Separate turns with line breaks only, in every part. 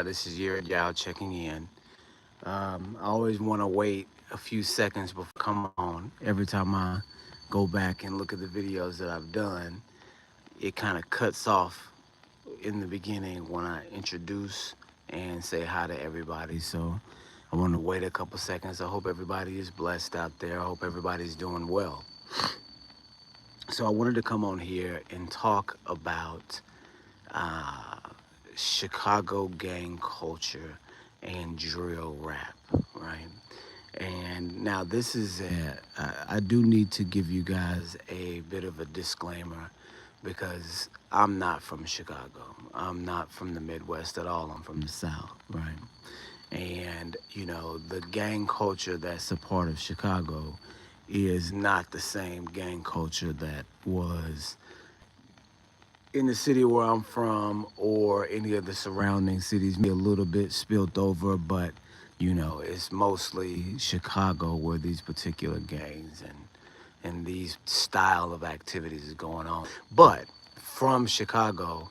This is Yao checking in. I always want to wait a few seconds before I come on. Every time I go back and look at the videos that I've done, it kind of cuts off in the beginning when I introduce and say hi to everybody. So I want to wait a couple seconds. I hope everybody is blessed out there. I hope everybody's doing well. So I wanted to come on here and talk about uh, Chicago gang culture and drill rap, right? And now this is I do need to give you guys a bit of a disclaimer because I'm not from Chicago. I'm not from the Midwest at all. I'm from the South, right? And, the gang culture that's a part of Chicago is not the same gang culture that was in the city where I'm from or any of the surrounding cities. Maybe a little bit spilt over, but it's mostly Chicago where these particular gangs and these style of activities is going on. But from Chicago,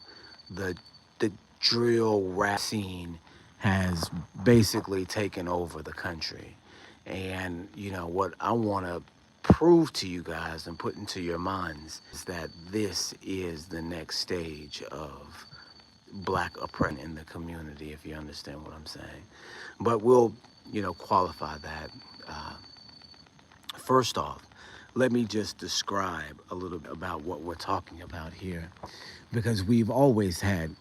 the the drill rap scene has basically taken over the country. And what I want to prove to you guys and put into your minds is that this is the next stage of black oppression in the community, if you understand what I'm saying. But we'll, qualify that. Uh, First off, let me just describe a little bit about what we're talking about here, because we've always had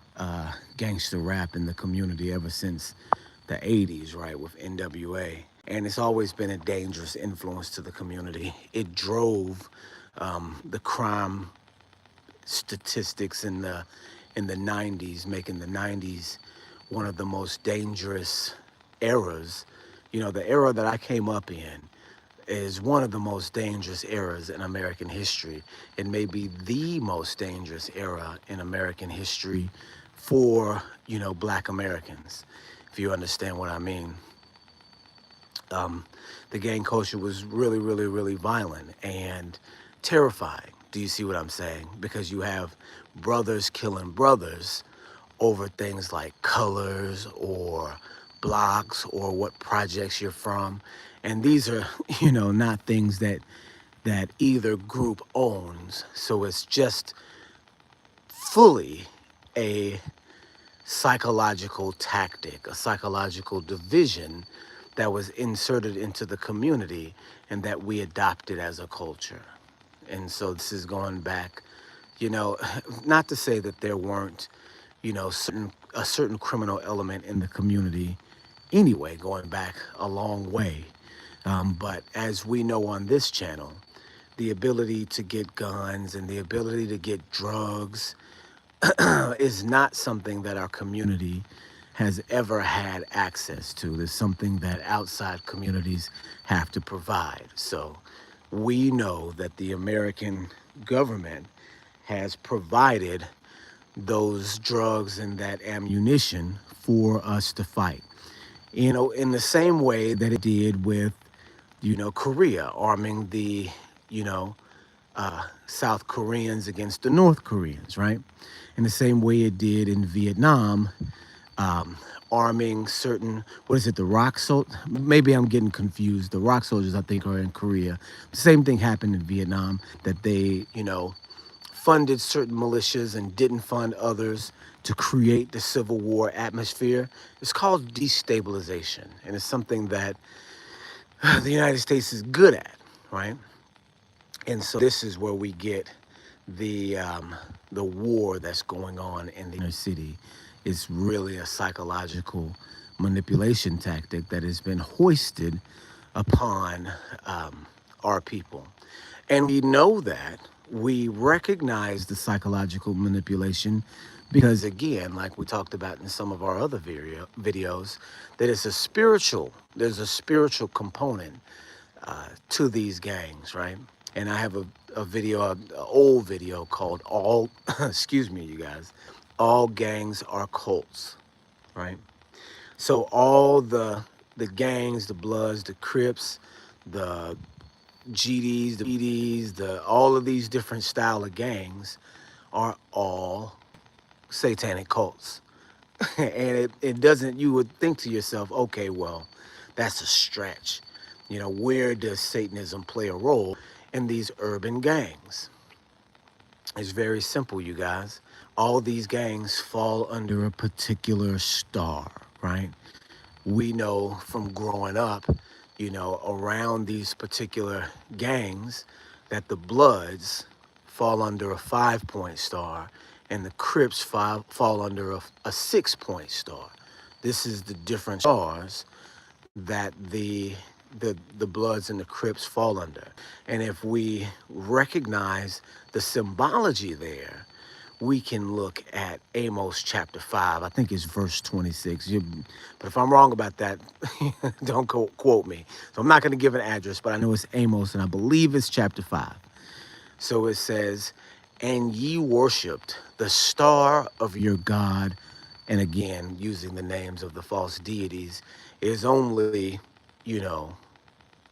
gangster rap in the community ever since the 80s, right, with NWA. And it's always been a dangerous influence to the community. It drove the crime statistics in the 90s, making the 90s one of the most dangerous eras. The era that I came up in is one of the most dangerous eras in American history. It may be the most dangerous era in American history for, black Americans, if you understand what I mean. Um, the gang culture was really, really, really violent and terrifying. Do you see what I'm saying? Because you have brothers killing brothers over things like colors or blocks or what projects you're from. And these are, not things that either group owns. So it's just fully a psychological tactic, a psychological division that was inserted into the community and that we adopted as a culture. And so this is going back, you know, not to say that there weren't, a certain criminal element in the community anyway, going back a long way. But as we know on this channel, the ability to get guns and the ability to get drugs is not something that our community has ever had access to. It's something that outside communities have to provide. So we know that the American government has provided those drugs and that ammunition for us to fight. In the same way that it did with, Korea, arming the, South Koreans against the North Koreans, right? In the same way it did in Vietnam, um, arming certain, what is it, the rock soldiers? Maybe I'm getting confused. The rock soldiers, I think, are in Korea. The same thing happened in Vietnam, that they, funded certain militias and didn't fund others to create the Civil War atmosphere. It's called destabilization, and it's something that the United States is good at, right? And so this is where we get the war that's going on in the inner city. It's really a psychological manipulation tactic that has been hoisted upon our people. And we know that, we recognize the psychological manipulation because, again, like we talked about in some of our other videos, that there's a spiritual component to these gangs, right? And I have a video, an old video called All, excuse me, you guys, All Gangs Are Cults, right? So all the gangs, the Bloods, the Crips, the GDs, the PDs, all of these different style of gangs are all satanic cults. And it doesn't, you would think to yourself, okay, well, that's a stretch. Where does Satanism play a role in these urban gangs? It's very simple, you guys. All these gangs fall under a particular star, right? We know from growing up, around these particular gangs, that the Bloods fall under a 5-point star and the Crips fall under a 6-point star. This is the different stars that the Bloods and the Crips fall under. And if we recognize the symbology there, we can look at Amos chapter 5. I think it's verse 26. But if I'm wrong about that, don't quote me. So I'm not going to give an address, but I know it's Amos, and I believe it's chapter 5. So it says, "And ye worshipped the star of your God," and again, using the names of the false deities, is only, you know,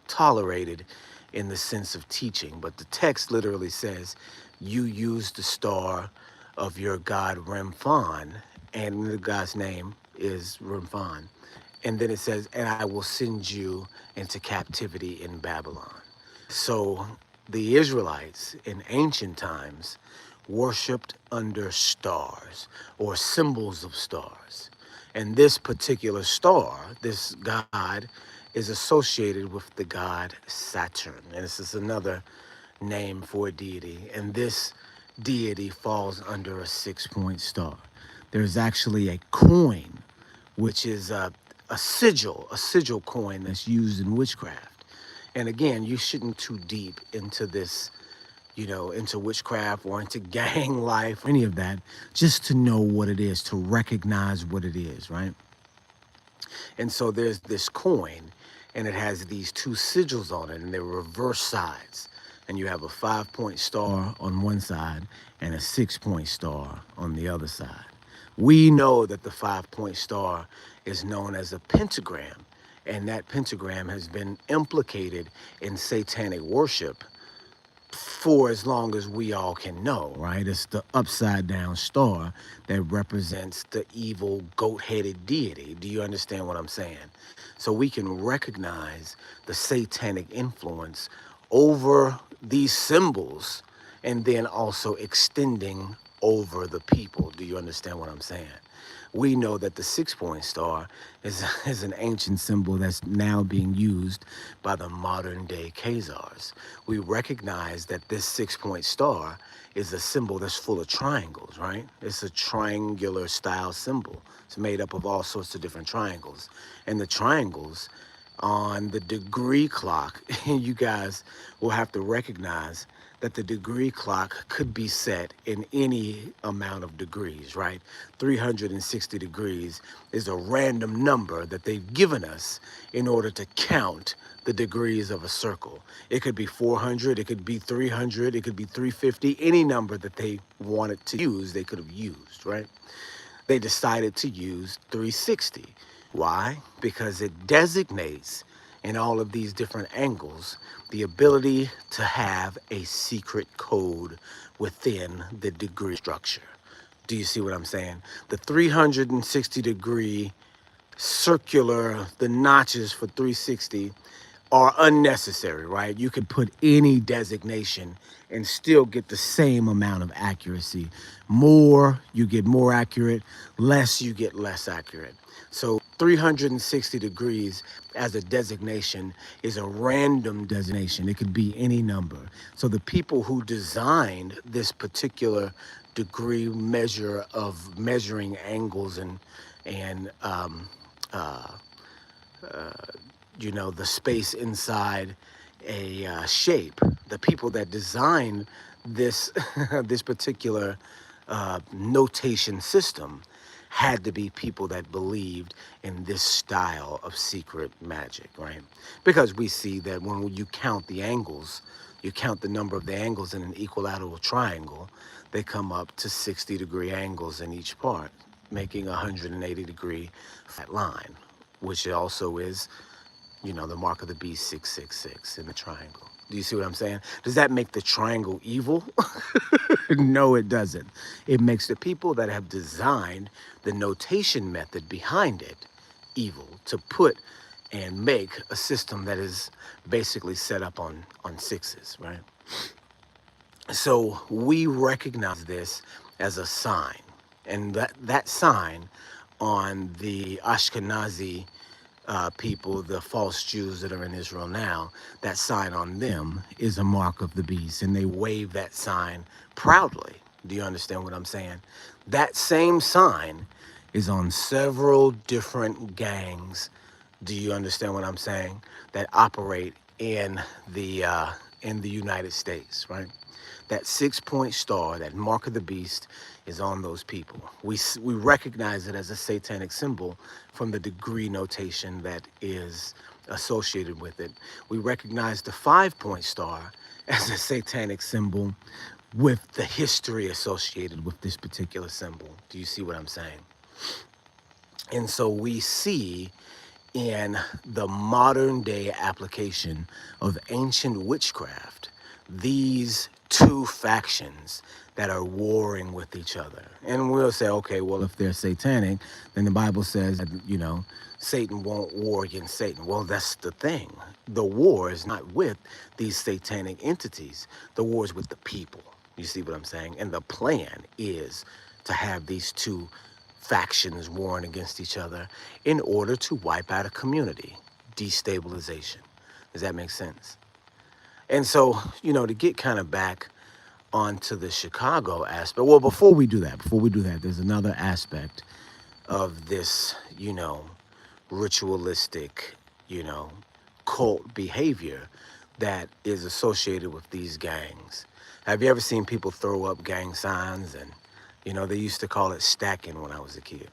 tolerated in the sense of teaching. But the text literally says, you use the star of your God Remphan, and the God's name is Remphan. And then it says, "And I will send you into captivity in Babylon." So the Israelites in ancient times worshipped under stars or symbols of stars. And this particular star, this god, is associated with the god Saturn. And this is another name for a deity. And this deity falls under a 6-point star. There's actually a coin, which is a sigil coin that's used in witchcraft. And again, you shouldn't too deep into this, into witchcraft or into gang life, or any of that, just to know what it is, to recognize what it is, right? And so there's this coin, and it has these two sigils on it, and they're reverse sides. And you have a 5-point star on one side and a 6-point star on the other side. We know that the 5-point star is known as a pentagram, and that pentagram has been implicated in satanic worship for as long as we all can know, right? It's the upside down star that represents the evil goat-headed deity. Do you understand what I'm saying? So we can recognize the satanic influence over these symbols and then also extending over the people. Do you understand what I'm saying? We know that the 6-point star is an ancient symbol that's now being used by the modern day Khazars. We recognize that this 6-point star is a symbol that's full of triangles, right? It's a triangular style symbol. It's made up of all sorts of different triangles. And the triangles on the degree clock, you guys will have to recognize that the degree clock could be set in any amount of degrees, right? 360 degrees is a random number that they've given us in order to count the degrees of a circle. It could be 400, it could be 300, it could be 350, any number that they wanted to use, they could have used, right? They decided to use 360. Why? Because it designates in all of these different angles the ability to have a secret code within the degree structure. Do you see what I'm saying? The 360 degree circular, the notches for 360 are unnecessary, right? You could put any designation and still get the same amount of accuracy. More, you get more accurate. Less, you get less accurate. So 360 degrees as a designation is a random designation. It could be any number. So the people who designed this particular degree measure of measuring angles and the space inside a shape. The people that designed this this particular notation system had to be people that believed in this style of secret magic, right? Because we see that when you count the angles, you count the number of the angles in an equilateral triangle, they come up to 60-degree angles in each part, making a 180-degree flat line, which also is, the mark of the beast, 666 in the triangle. Do you see what I'm saying? Does that make the triangle evil? No, it doesn't. It makes the people that have designed the notation method behind it evil, to put and make a system that is basically set up on sixes, right? So we recognize this as a sign, and that sign on the Ashkenazi people, the false Jews that are in Israel now, that sign on them is a mark of the beast, and they wave that sign proudly. Do you understand what I'm saying? That same sign is on several different gangs. Do you understand what I'm saying? That operate in the United States, right? That 6-point star, that mark of the beast, is on those people. We recognize it as a satanic symbol from the degree notation that is associated with it. We recognize the 5-point star as a satanic symbol with the history associated with this particular symbol. Do you see what I'm saying? And so we see in the modern day application of ancient witchcraft these two factions that are warring with each other. And we'll say, okay, well, if they're satanic, then the Bible says that, Satan won't war against Satan. Well, that's the thing. The war is not with these satanic entities. The war is with the people. You see what I'm saying? And the plan is to have these two factions warring against each other in order to wipe out a community. Destabilization. Does that make sense? And so, to get kind of back onto the Chicago aspect, well, before we do that, there's another aspect of this, ritualistic, cult behavior that is associated with these gangs. Have you ever seen people throw up gang signs? And, they used to call it stacking when I was a kid.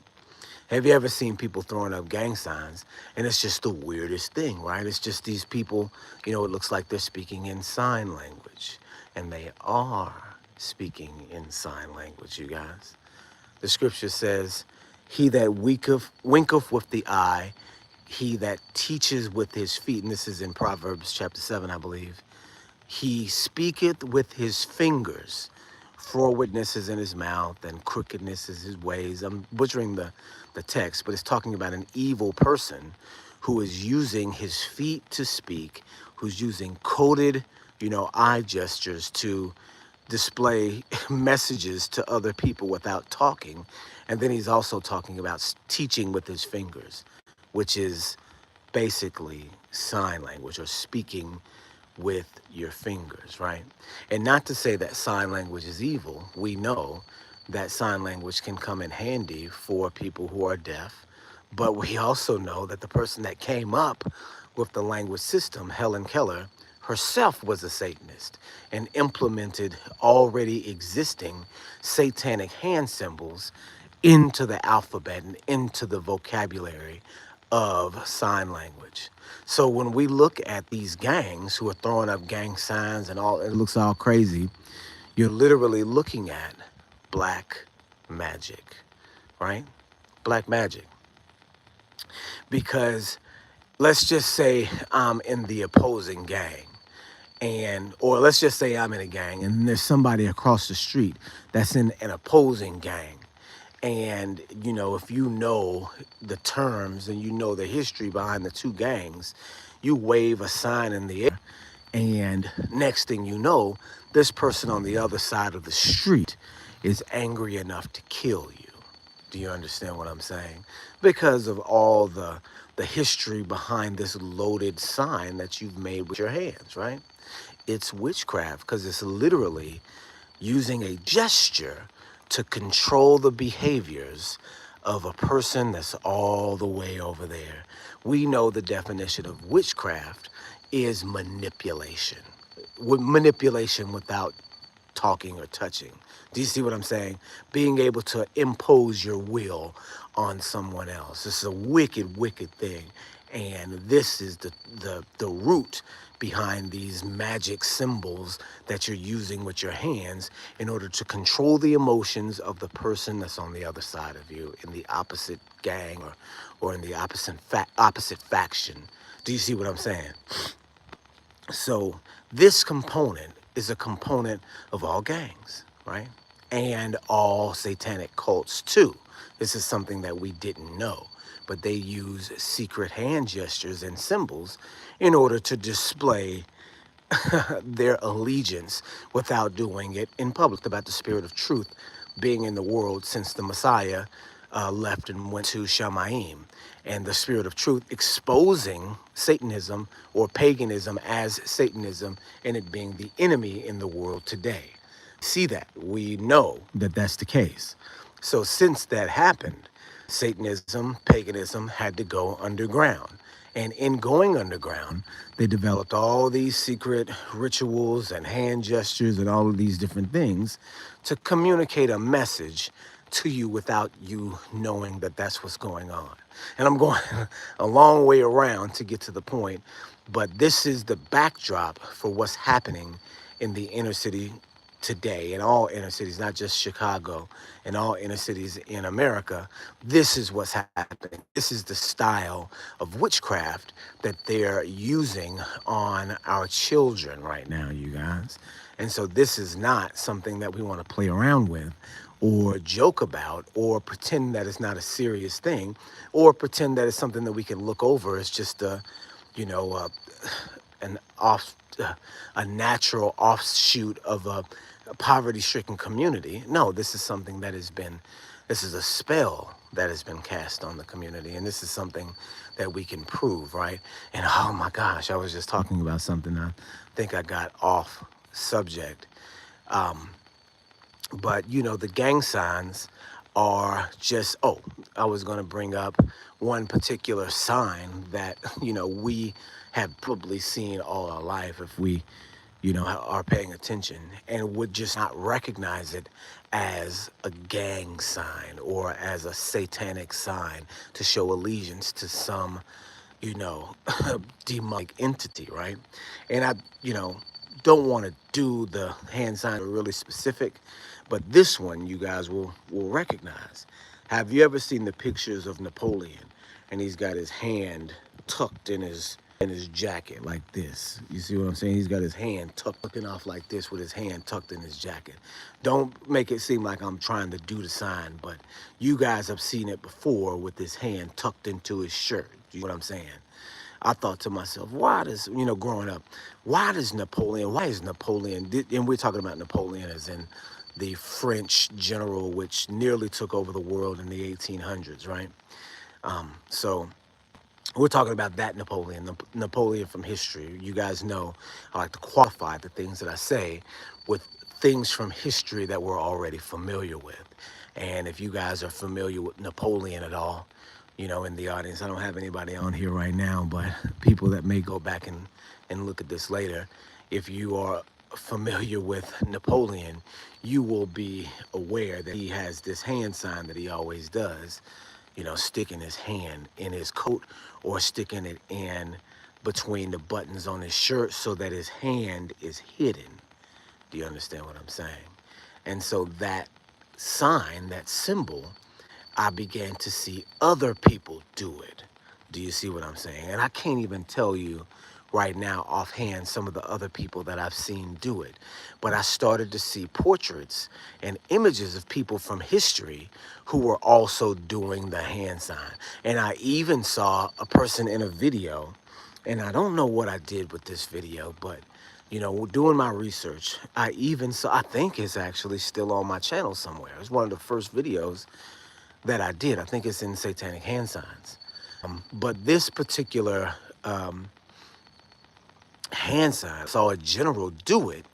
Have you ever seen people throwing up gang signs? And it's just the weirdest thing, right? It's just these people, it looks like they're speaking in sign language. And they are speaking in sign language, you guys. The scripture says, he that winketh with the eye, he that teaches with his feet, and this is in Proverbs chapter 7, I believe, he speaketh with his fingers. Forwardness is in his mouth, and crookedness is his ways. I'm butchering the text, but it's talking about an evil person who is using his feet to speak, who's using coded, eye gestures to display messages to other people without talking. And then he's also talking about teaching with his fingers, which is basically sign language, or speaking with your fingers, right? And not to say that sign language is evil. We know that sign language can come in handy for people who are deaf, but we also know that the person that came up with the language system, Helen Keller, herself was a Satanist and implemented already existing satanic hand symbols into the alphabet and into the vocabulary of sign language. So when we look at these gangs who are throwing up gang signs and all, it looks all crazy, you're literally looking at black magic, right? Black magic. Because let's just say I'm in the opposing gang, or let's just say I'm in a gang and there's somebody across the street that's in an opposing gang. And, if you know the terms and you know the history behind the two gangs, you wave a sign in the air, and next thing you know, this person on the other side of the street is angry enough to kill you. Do you understand what I'm saying? Because of all the history behind this loaded sign that you've made with your hands, right? It's witchcraft, because it's literally using a gesture to control the behaviors of a person that's all the way over there. We know the definition of witchcraft is manipulation. Manipulation without talking or touching. Do you see what I'm saying? Being able to impose your will on someone else. It's a wicked, wicked thing. And this is the root behind these magic symbols that you're using with your hands in order to control the emotions of the person that's on the other side of you, in the opposite gang or in the opposite faction. Do you see what I'm saying? So This component is a component of all gangs, right? And all satanic cults too. This is something that we didn't know, but they use secret hand gestures and symbols in order to display their allegiance without doing it in public, about the spirit of truth being in the world since the Messiah left and went to Shamaim, and the spirit of truth exposing Satanism or paganism as Satanism, and it being the enemy in the world today. See that? We know that that's the case. So since that happened, Satanism, paganism had to go underground. And in going underground, they developed all these secret rituals and hand gestures and all of these different things to communicate a message to you without you knowing that that's what's going on. And I'm going a long way around to get to the point, but this is the backdrop for what's happening in the inner city today, in all inner cities, not just Chicago, in all inner cities in America. This is what's happening. This is the style of witchcraft that they're using on our children right now, you guys. And so this is not something that we want to play around with or joke about or pretend that it's not a serious thing or pretend that it's something that we can look over as just a, you know, an off, a natural offshoot of a poverty-stricken community. No, this is something that has been, this is a spell that has been cast on the community, and this is something that we can prove, right? And oh my gosh, I was just talking about something. I think I got off subject. But you know, the gang signs are just, oh, I was going to bring up one particular sign that, you know, we have probably seen all our life if we, you know, are paying attention, and would just not recognize it as a gang sign or as a satanic sign to show allegiance to some, you know, demonic entity, right? And I, you know, don't want to do the hand sign really specific, but this one you guys will recognize. Have you ever seen the pictures of Napoleon and he's got his hand tucked in his jacket like this? You see what I'm saying? He's got his hand tucking off like this with his hand tucked in his jacket. Don't make it seem like I'm trying to do the sign, but you guys have seen it before with his hand tucked into his shirt. You know what I'm saying? I thought to myself, why does, you know, growing up, why is Napoleon, and we're talking about Napoleon as in the French general, which nearly took over the world in the 1800s, right? So we're talking about that Napoleon, Napoleon from history. You guys know I like to qualify the things that I say with things from history that we're already familiar with. And if you guys are familiar with Napoleon at all, you know, in the audience, I don't have anybody on here right now, but people that may go back and look at this later, if you are familiar with Napoleon, you will be aware that he has this hand sign that he always does, you know, sticking his hand in his coat or sticking it in between the buttons on his shirt so that his hand is hidden. Do you understand what I'm saying? And so that sign, that symbol, I began to see other people do it. Do you see what I'm saying? And I can't even tell you right now offhand some of the other people that I've seen do it. But I started to see portraits and images of people from history who were also doing the hand sign. And I even saw a person in a video, and I don't know what I did with this video, but you know, doing my research, I even saw, I think it's actually still on my channel somewhere. It's one of the first videos that I did. I think it's in Satanic Hand Signs. But this particular hand sign, I saw a general do it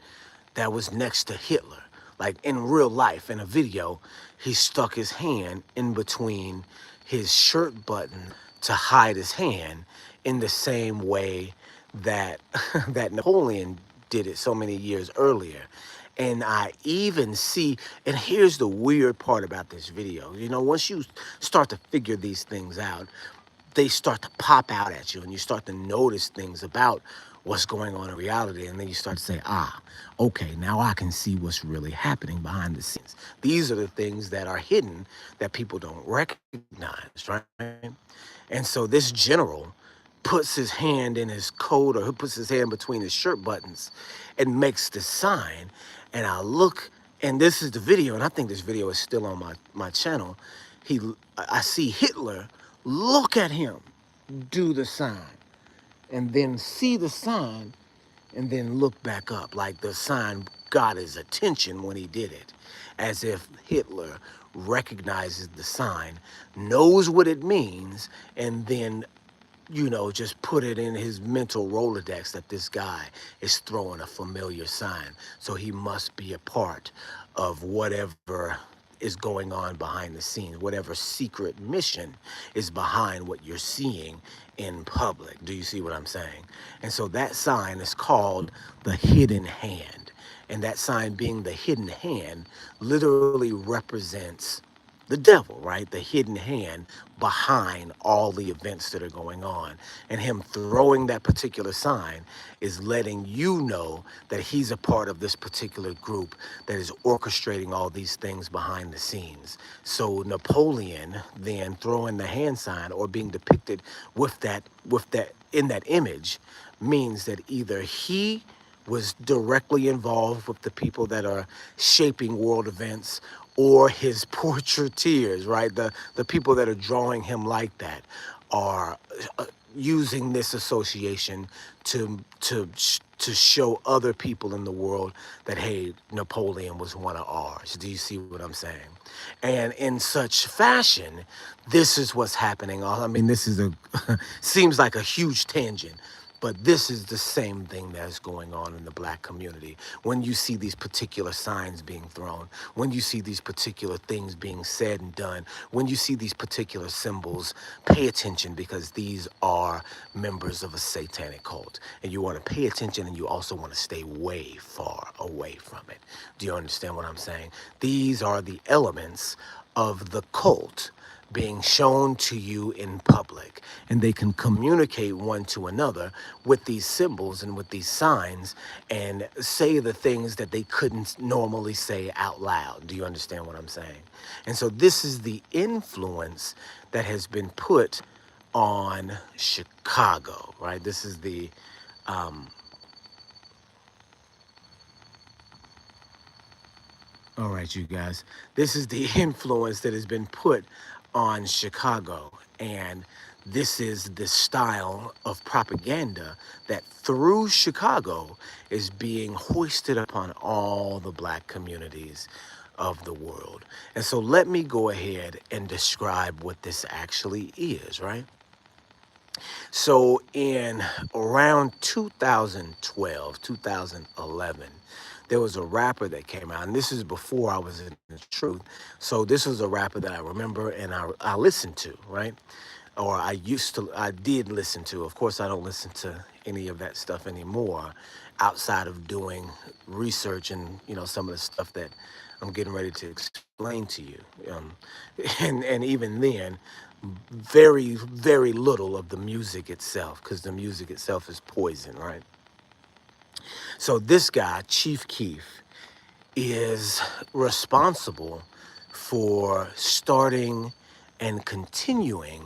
that was next to Hitler. Like in real life, in a video, he stuck his hand in between his shirt button to hide his hand in the same way that that Napoleon did it so many years earlier. And I even see, and here's the weird part about this video. You know, once you start to figure these things out, they start to pop out at you and you start to notice things about what's going on in reality. And then you start to say, ah, okay, now I can see what's really happening behind the scenes. These are the things that are hidden that people don't recognize, right? And so this general puts his hand in his coat, or he puts his hand between his shirt buttons and makes the sign. And I look, and this is the video, and I think this video is still on my channel. I see Hitler look at him, do the sign, and then see the sign, and then look back up, like the sign got his attention when he did it, as if Hitler recognizes the sign, knows what it means, and then, you know, just put it in his mental Rolodex that this guy is throwing a familiar sign. So he must be a part of whatever is going on behind the scenes, whatever secret mission is behind what you're seeing in public. Do you see what I'm saying? And so that sign is called the hidden hand. And that sign, being the hidden hand, literally represents the devil, right? The hidden hand behind all the events that are going on. And him throwing that particular sign is letting you know that he's a part of this particular group that is orchestrating all these things behind the scenes. So Napoleon then throwing the hand sign, or being depicted with that in that image, means that either he was directly involved with the people that are shaping world events, or his portraiteurs, right? The people that are drawing him like that are using this association to show other people in the world that, hey, Napoleon was one of ours. Do you see what I'm saying? And in such fashion, this is what's happening. I mean, this is seems like a huge tangent, but this is the same thing that's going on in the Black community. When you see these particular signs being thrown, when you see these particular things being said and done, when you see these particular symbols, pay attention, because these are members of a satanic cult. And you want to pay attention, and you also want to stay way far away from it. Do you understand what I'm saying? These are the elements of the cult being shown to you in public, and they can communicate one to another with these symbols and with these signs, and say the things that they couldn't normally say out loud. Do you understand what I'm saying? And so this is the influence that has been put on Chicago, right? This is the all right, you guys, this is the influence that has been put on Chicago. And this is the style of propaganda that through Chicago is being hoisted upon all the Black communities of the world. And so let me go ahead and describe what this actually is, right? So in around 2012, 2011, there was a rapper that came out, and this is before I was in the truth. So this was a rapper that I remember and I listened to, right? Or I did listen to. Of course, I don't listen to any of that stuff anymore, outside of doing research and, you know, some of the stuff that I'm getting ready to explain to you. And even then, very, very little of the music itself, because the music itself is poison, right? So this guy, Chief Keef, is responsible for starting and continuing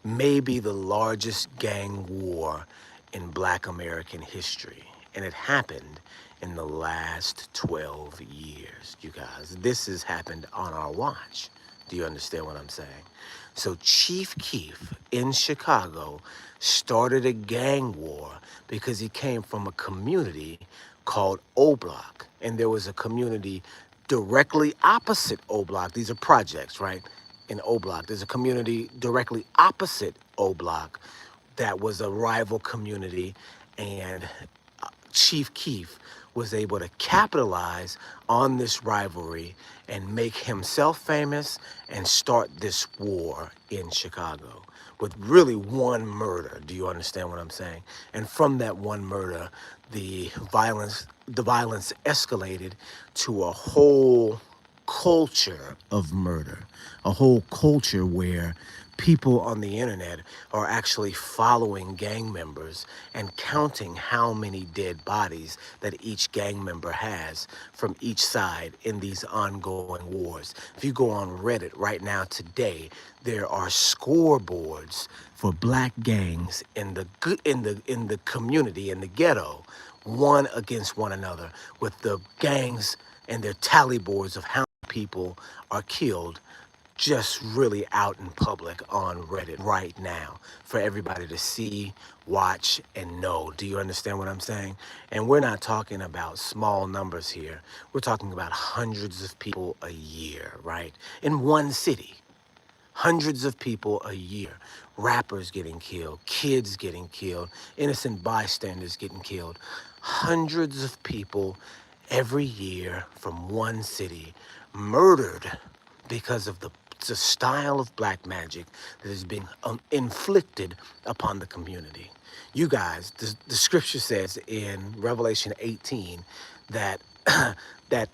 maybe the largest gang war in Black American history. And it happened in the last 12 years, you guys. This has happened on our watch. Do you understand what I'm saying? So Chief Keef in Chicago started a gang war because he came from a community called O Block. And there was a community directly opposite O Block. These are projects, right? In O Block, there's a community directly opposite O Block that was a rival community, and Chief Keef was able to capitalize on this rivalry and make himself famous and start this war in Chicago with really one murder. Do you understand what I'm saying? And from that one murder, the violence escalated to a whole culture of murder, a whole culture where people on the internet are actually following gang members and counting how many dead bodies that each gang member has from each side in these ongoing wars. If you go on Reddit right now today, there are scoreboards for black gangs in the community, in the ghetto, one against one another, with the gangs and their tally boards of how many people are killed just really out in public on Reddit right now for everybody to see, watch, and know. Do you understand what I'm saying? And we're not talking about small numbers here. We're talking about hundreds of people a year, right? In one city. Hundreds of people a year. Rappers getting killed, kids getting killed, innocent bystanders getting killed. Hundreds of people every year from one city murdered because of the style of black magic that is being inflicted upon the community. You guys, the scripture says in Revelation 18 that that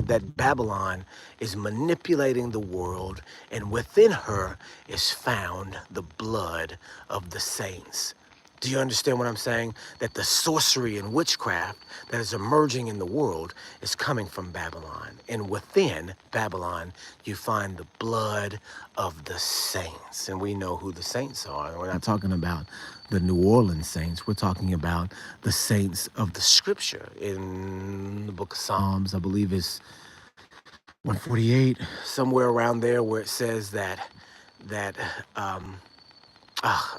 that Babylon is manipulating the world, and within her is found the blood of the saints. Do you understand what I'm saying? That the sorcery and witchcraft that is emerging in the world is coming from Babylon. And within Babylon, you find the blood of the saints. And we know who the saints are. We're not talking about the New Orleans saints. We're talking about the saints of the scripture. In the book of Psalms, I believe it's 148, somewhere around there, where it says that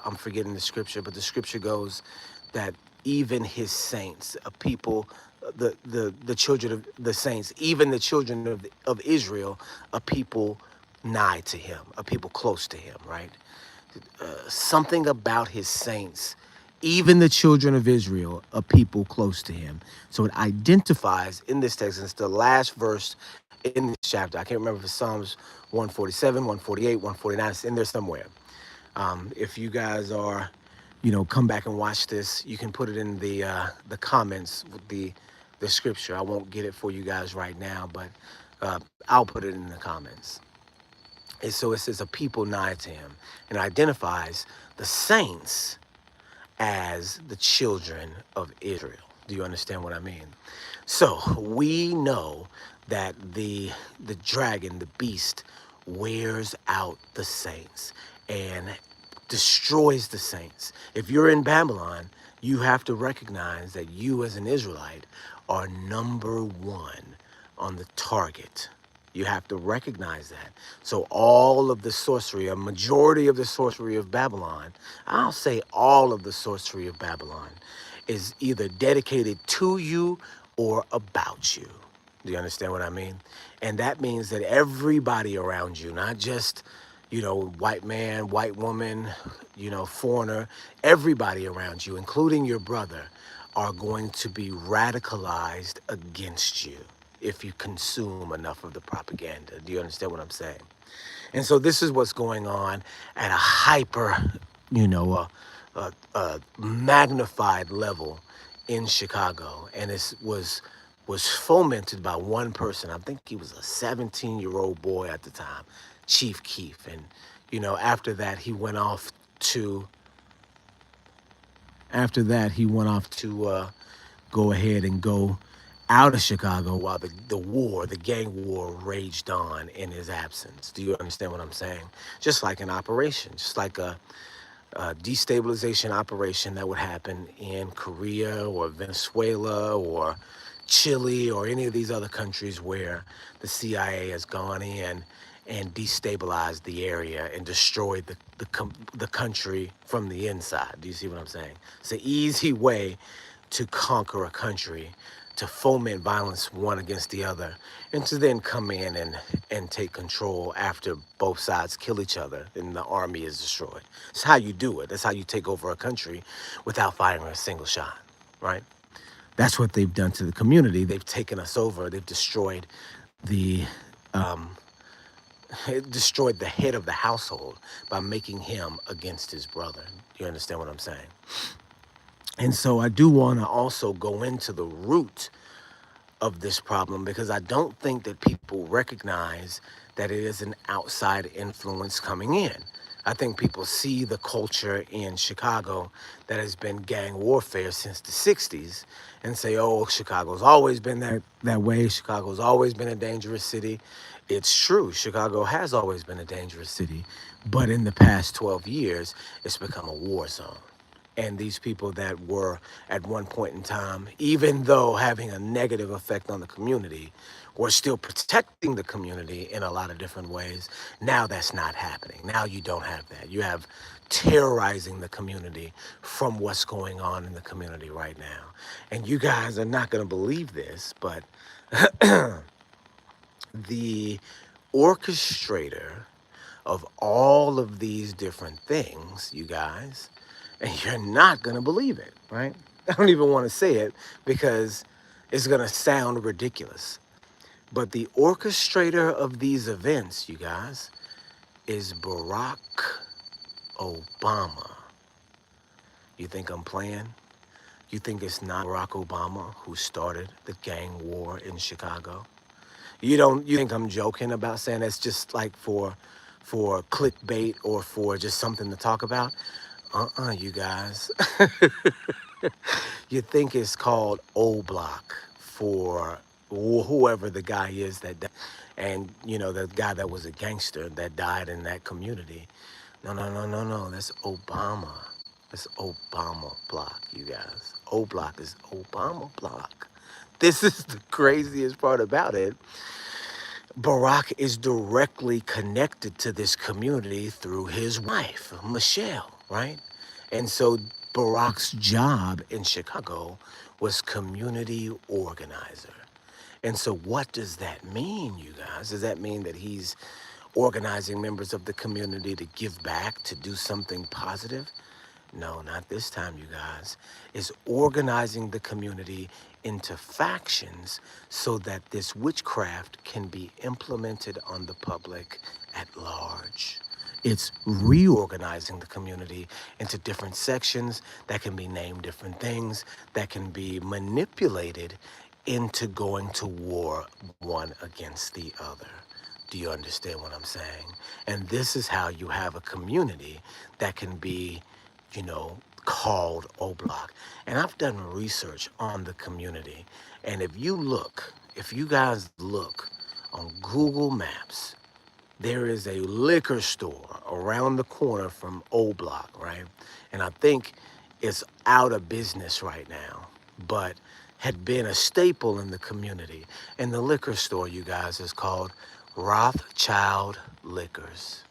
I'm forgetting the scripture, but the scripture goes that even his saints, a people, the children of the saints, even the children of Israel, a people nigh to him, a people close to him, right? Something about his saints, even the children of Israel, a people close to him. So it identifies in this text, and it's the last verse in this chapter. I can't remember if it's Psalms 147, 148, 149. It's in there somewhere. If you guys are, come back and watch this, you can put it in the comments with the scripture. I won't get it for you guys right now, but I'll put it in the comments. And so it says a people nigh to him, and identifies the saints as the children of Israel. Do you understand what I mean? So we know that the dragon, the beast, wears out the saints and destroys the saints. If you're in Babylon, you have to recognize that you as an Israelite are number one on the target. You have to recognize that. So all of the sorcery, a majority of the sorcery of Babylon, I'll say all of the sorcery of Babylon, is either dedicated to you or about you. Do you understand what I mean? And that means that everybody around you, not just, white man, white woman, foreigner, everybody around you, including your brother, are going to be radicalized against you if you consume enough of the propaganda. Do you understand what I'm saying? And so this is what's going on at a hyper, magnified level in Chicago. And it was fomented by one person. I think he was a 17-year-old boy at the time, Chief Keef. And, after that, he went off to go ahead and go out of Chicago while the gang war raged on in his absence. Do you understand what I'm saying? Just like an operation, just like a destabilization operation that would happen in Korea or Venezuela or Chile or any of these other countries where the CIA has gone in and destabilized the area and destroyed the country from the inside. Do you see what I'm saying? It's an easy way to conquer a country, to foment violence one against the other, and to then come in and take control after both sides kill each other and the army is destroyed. It's how you do it. That's how you take over a country without firing a single shot, right? That's what they've done to the community. They've taken us over. They've destroyed the head of the household by making him against his brother. You understand what I'm saying? And so I do want to also go into the root of this problem, because I don't think that people recognize that it is an outside influence coming in. I think people see the culture in Chicago that has been gang warfare since the 60s and say, oh, Chicago's always been that way. Chicago's always been a dangerous city. It's true. Chicago has always been a dangerous city. But in the past 12 years, it's become a war zone. And these people that were at one point in time, even though having a negative effect on the community, were still protecting the community in a lot of different ways. Now that's not happening. Now you don't have that. You have terrorizing the community from what's going on in the community right now. And you guys are not going to believe this, but the orchestrator of all of these different things, you guys, and you're not going to believe it, right? I don't even want to say it because it's going to sound ridiculous. But the orchestrator of these events, you guys, is Barack Obama. You think I'm playing? You think it's not Barack Obama who started the gang war in Chicago? You think I'm joking about saying that's just like for clickbait or for just something to talk about? You guys. You think it's called O Block for whoever the guy is and the guy that was a gangster that died in that community. No, no, no, no, no. That's Obama. That's Obama Block, you guys. O Block is Obama Block. This is the craziest part about it. Barack is directly connected to this community through his wife, Michelle, right? And so Barack's job in Chicago was community organizer. And so what does that mean, you guys? Does that mean that he's organizing members of the community to give back, to do something positive? No, not this time, you guys. It's organizing the community into factions so that this witchcraft can be implemented on the public at large. It's reorganizing the community into different sections that can be named different things, that can be manipulated into going to war one against the other. Do you understand what I'm saying? And this is how you have a community that can be, called O Block. And I've done research on the community. And if you guys look on Google Maps, there is a liquor store around the corner from O Block, right? And I think it's out of business right now, but had been a staple in the community. And the liquor store, you guys, is called Rothschild Liquors.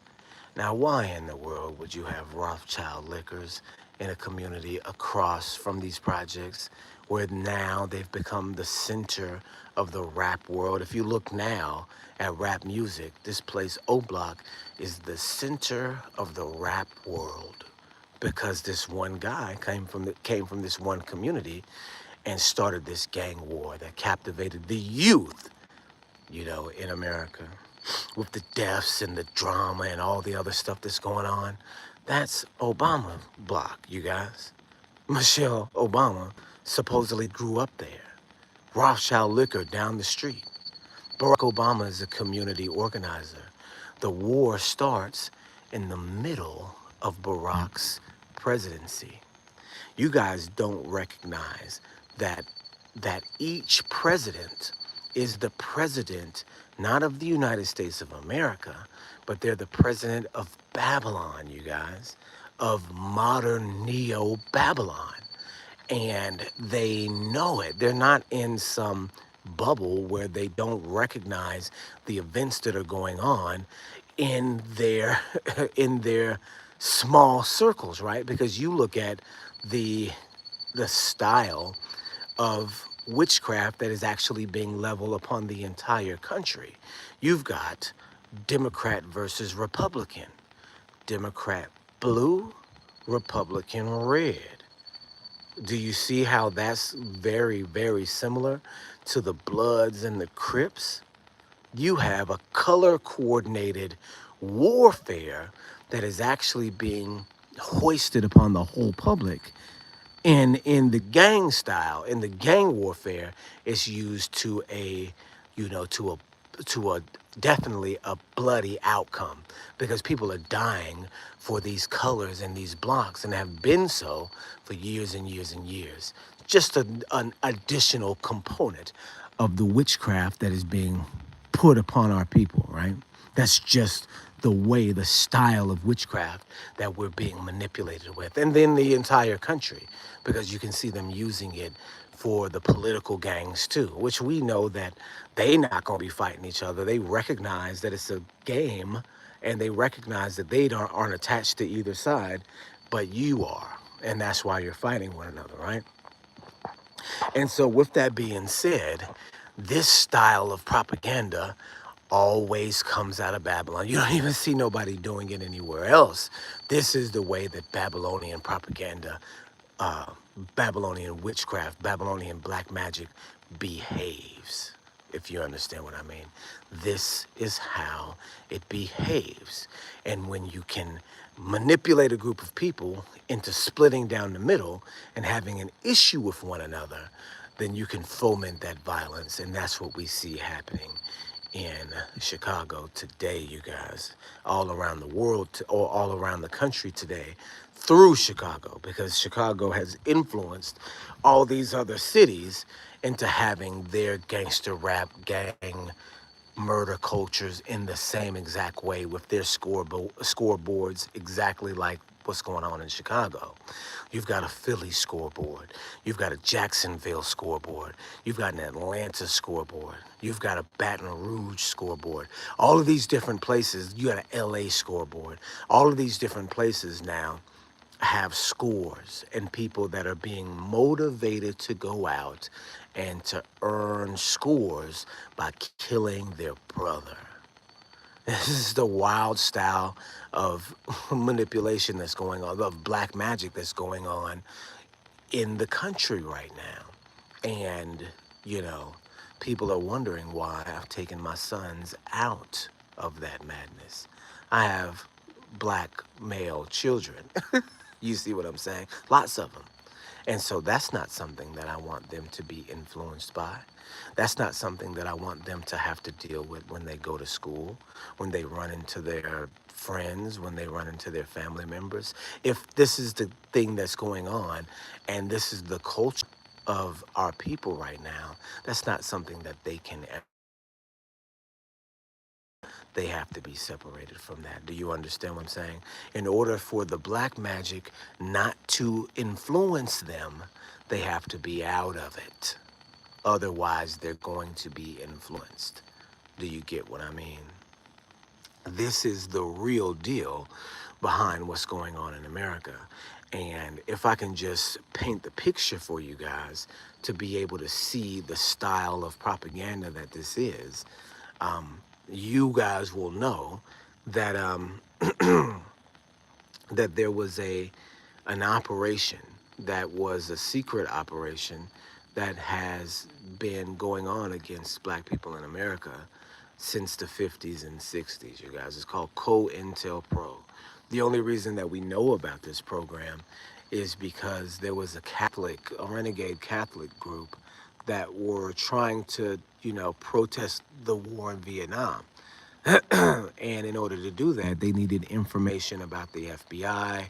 Now, why in the world would you have Rothschild Liquors in a community across from these projects where now they've become the center of the rap world? If you look now at rap music, this place, O Block, is the center of the rap world because this one guy came from this one community and started this gang war that captivated the youth, in America, with the deaths and the drama and all the other stuff that's going on. That's Obama Block, you guys. Michelle Obama supposedly grew up there. Rothschild Liquor down the street. Barack Obama is a community organizer. The war starts in the middle of Barack's presidency. You guys don't recognize that each president is the president not of the United States of America, but they're the president of Babylon, you guys, of modern Neo-Babylon. And they know it. They're not in some bubble where they don't recognize the events that are going on in their in their small circles, right? Because you look at the style of witchcraft that is actually being leveled upon the entire country. You've got Democrat versus Republican, Democrat blue, Republican red. Do you see how that's very, very similar to the Bloods and the Crips? You have a color coordinated warfare that is actually being hoisted upon the whole public. And in the gang style, in the gang warfare, it's used to to a definitely a bloody outcome, because people are dying for these colors and these blocks, and have been so for years and years and years. Just an additional component of the witchcraft that is being put upon our people, right? That's just the way, the style of witchcraft that we're being manipulated with. And then the entire country, because you can see them using it for the political gangs too, which we know that they not going to be fighting each other. They recognize that it's a game, and they recognize that they aren't attached to either side, but you are. And that's why you're fighting one another, right? And so, with that being said, this style of propaganda always comes out of Babylon. You don't even see nobody doing it anywhere else. This is the way that Babylonian propaganda, uh, Babylonian witchcraft, Babylonian black magic behaves, if you understand what I mean. This is how it behaves. And when you can manipulate a group of people into splitting down the middle and having an issue with one another, then you can foment that violence. And that's what we see happening in Chicago today, you guys, all around the world, or all around the country today, through Chicago, because Chicago has influenced all these other cities into having their gangster rap gang murder cultures in the same exact way, with their scoreboards exactly like what's going on in Chicago. You've got a Philly scoreboard. You've got a Jacksonville scoreboard. You've got an Atlanta scoreboard. You've got a Baton Rouge scoreboard. All of these different places, you got an LA scoreboard. All of these different places now have scores, and people that are being motivated to go out and to earn scores by killing their brother. This is the wild style of manipulation that's going on, of black magic that's going on in the country right now. And, you know, people are wondering why I've taken my sons out of that madness. I have black male children. You see what I'm saying? Lots of them. And so that's not something that I want them to be influenced by. That's not something that I want them to have to deal with when they go to school, when they run into their friends, when they run into their family members. If this is the thing that's going on, and this is the culture of our people right now, that's not something that they can ever. They have to be separated from that. Do you understand what I'm saying? In order for the black magic not to influence them, they have to be out of it. Otherwise, they're going to be influenced. Do you get what I mean? This is the real deal behind what's going on in America. And if I can just paint the picture for you guys to be able to see the style of propaganda that this is, you guys will know that that there was an operation that was a secret operation that has been going on against black people in America since the 50s and 60s, you guys. It's called COINTELPRO. The only reason that we know about this program is because there was a renegade Catholic group that were trying to, protest the war in Vietnam. And in order to do that, they needed information about the FBI,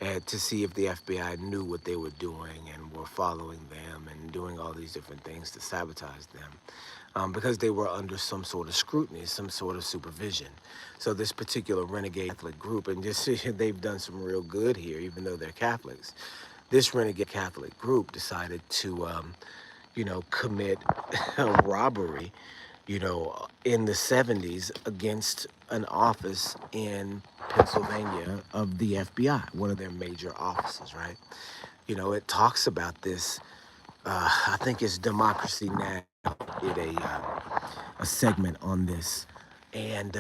and to see if the FBI knew what they were doing and were following them and doing all these different things to sabotage them, because they were under some sort of scrutiny, some sort of supervision. So this particular renegade Catholic group, and just they've done some real good here, even though they're Catholics. This renegade Catholic group decided to, commit a robbery, in the 70s against an office in Pennsylvania of the FBI, one of their major offices, right? It talks about this. I think it's Democracy Now! Did a segment on this, and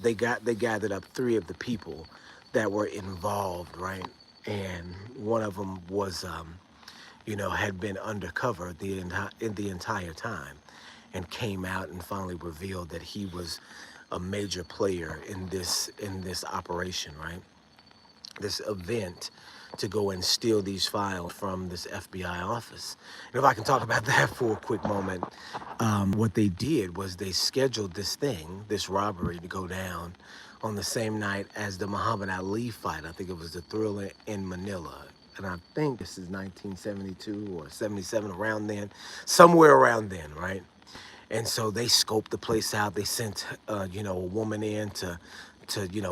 they gathered up three of the people that were involved, right? And one of them was, had been undercover in the entire time, and came out and finally revealed that he was a major player in this operation, right? This event to go and steal these files from this FBI office. And if I can talk about that for a quick moment, what they did was they scheduled this robbery, to go down on the same night as the Muhammad Ali fight. I think it was the Thriller in Manila. And I think this is 1972 or 77, around then, somewhere around then, right? And so they scoped the place out. They sent, a woman in to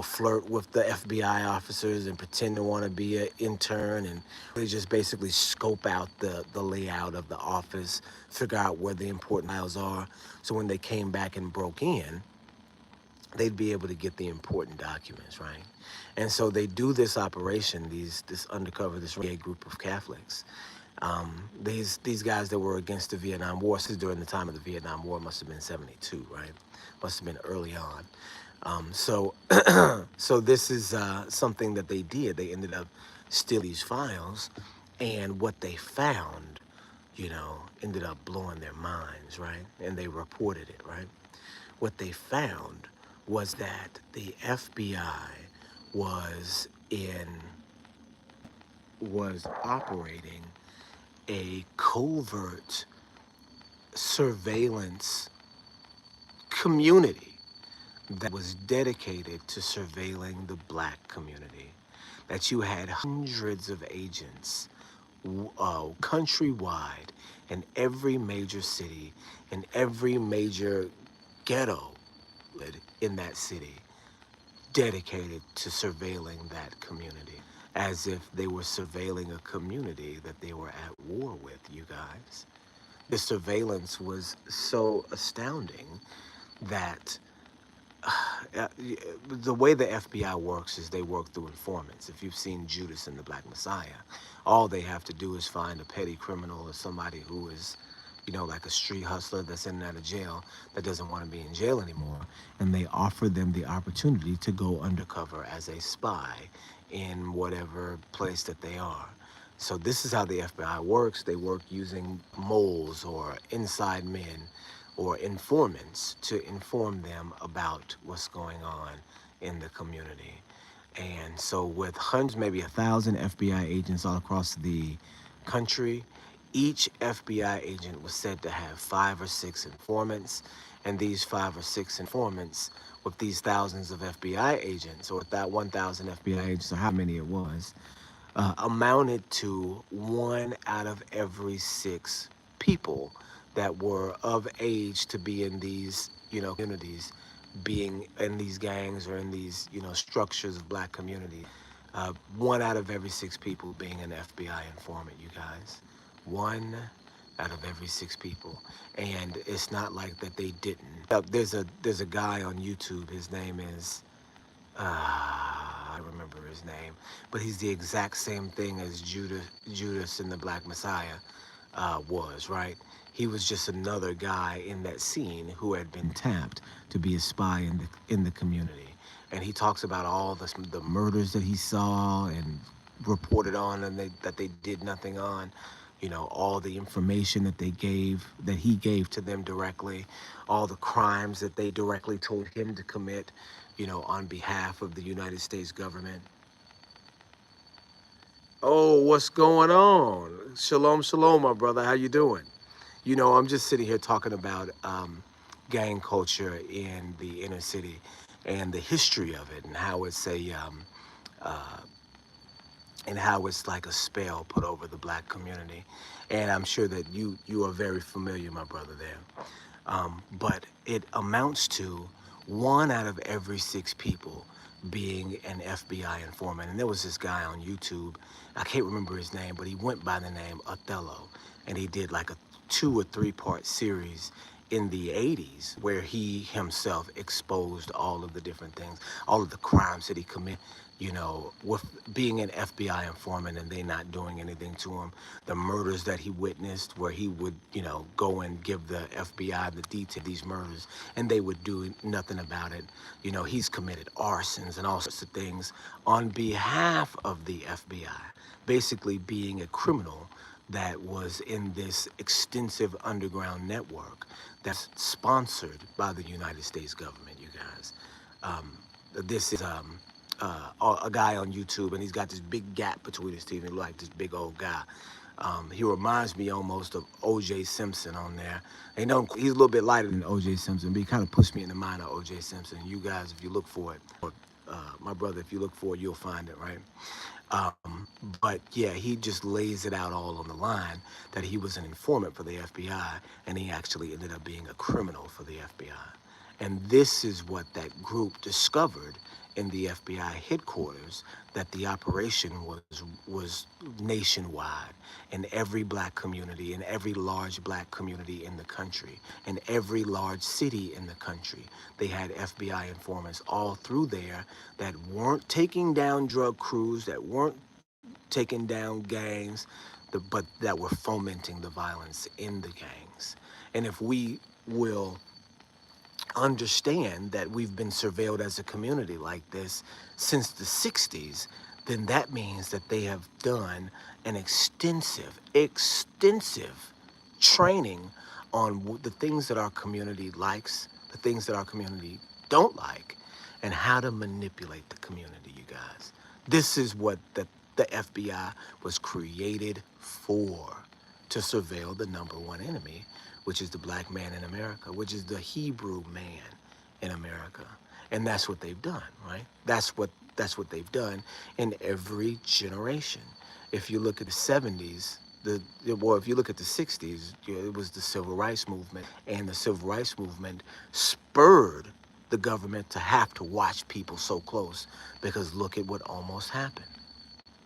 flirt with the FBI officers and pretend to want to be an intern, and they just basically scope out the layout of the office, figure out where the important files are. So when they came back and broke in, they'd be able to get the important documents, right? And so they do this operation, this renegade group of Catholics. These guys that were against the Vietnam War, this is during the time of the Vietnam War, must have been 72, right? Must have been early on. So so this is something that they did. They ended up stealing these files, and what they found, ended up blowing their minds, right? And they reported it, right? What they found was that the FBI was operating a covert surveillance community that was dedicated to surveilling the black community. That you had hundreds of agents countrywide, in every major city, in every major ghetto in that city, dedicated to surveilling that community, as if they were surveilling a community that they were at war with, you guys. The surveillance was so astounding that the way the FBI works is they work through informants. If you've seen Judas and the Black Messiah, all they have to do is find a petty criminal or somebody who is, like a street hustler that's in and out of jail, that doesn't want to be in jail anymore, and they offer them the opportunity to go undercover as a spy in whatever place that they are. So this is how the FBI works. They work using moles or inside men or informants to inform them about what's going on in the community. And so with hundreds, maybe 1,000 FBI agents all across the country, each FBI agent was said to have 5 or 6 informants, and these 5 or 6 informants, with these thousands of FBI agents, or that 1,000 FBI agents, or how many it was, amounted to 1 out of every 6 people that were of age to be in these, communities, being in these gangs or in these, structures of black community. 1 out of every 6 people being an FBI informant, you guys. 1 out of every 6 people. And it's not like that they didn't. There's a guy on YouTube. His name is, I remember his name, but he's the exact same thing as Judas and the Black Messiah was, right? He was just another guy in that scene who had been tapped to be a spy in the community. And he talks about all the murders that he saw and reported on, and that they did nothing on. All the information that he gave to them directly, all the crimes that they directly told him to commit, on behalf of the United States government. Oh, what's going on? Shalom, shalom, my brother. How you doing? I'm just sitting here talking about gang culture in the inner city and the history of it, and how it's like a spell put over the black community. And I'm sure that you are very familiar, my brother, there. But it amounts to 1 out of every 6 people being an FBI informant. And there was this guy on YouTube, I can't remember his name, but he went by the name Othello. And he did like a 2 or 3 part series in the 80s where he himself exposed all of the different things, all of the crimes that he committed, with being an FBI informant and they not doing anything to him, the murders that he witnessed where he would, go and give the FBI the detail of these murders and they would do nothing about it. He's committed arsons and all sorts of things on behalf of the FBI, basically being a criminal that was in this extensive underground network that's sponsored by the United States government, you guys. This is a guy on YouTube, and he's got this big gap between his teeth. He look like this big old guy. He reminds me almost of O.J. Simpson on there. He's a little bit lighter than O.J. Simpson, but he kind of pushed me in the mind of O.J. Simpson. You guys, if you look for it, or my brother, if you look for it, you'll find it, right? But yeah, he just lays it out all on the line that he was an informant for the FBI, and he actually ended up being a criminal for the FBI. And this is what that group discovered in the FBI headquarters, that the operation was nationwide, in every black community, in every large black community in the country, in every large city in the country. They had FBI informants all through there that weren't taking down drug crews, that weren't taking down gangs, but that were fomenting the violence in the gangs. And if we will understand that we've been surveilled as a community like this since the 60s, then that means that they have done an extensive training on the things that our community likes, the things that our community don't like, and how to manipulate the community, you guys. This is what the FBI was created for, to surveil the number one enemy, which is the black man in America, which is the Hebrew man in America. And that's what they've done, right? That's what they've done in every generation. If you look at the 70s, if you look at the 60s, it was the Civil Rights Movement, and the Civil Rights Movement spurred the government to have to watch people so close, because look at what almost happened.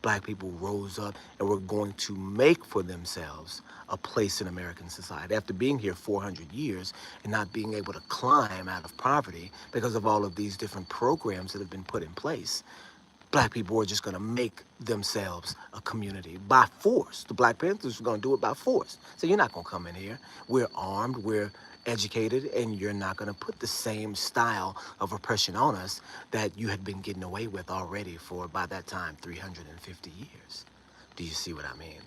Black people rose up and were going to make for themselves a place in American society. After being here 400 years and not being able to climb out of poverty because of all of these different programs that have been put in place, black people were just going to make themselves a community by force. The Black Panthers were going to do it by force. So you're not going to come in here. We're armed, we're educated, and you're not going to put the same style of oppression on us that you had been getting away with already for, by that time, 350 years. Do you see what I mean?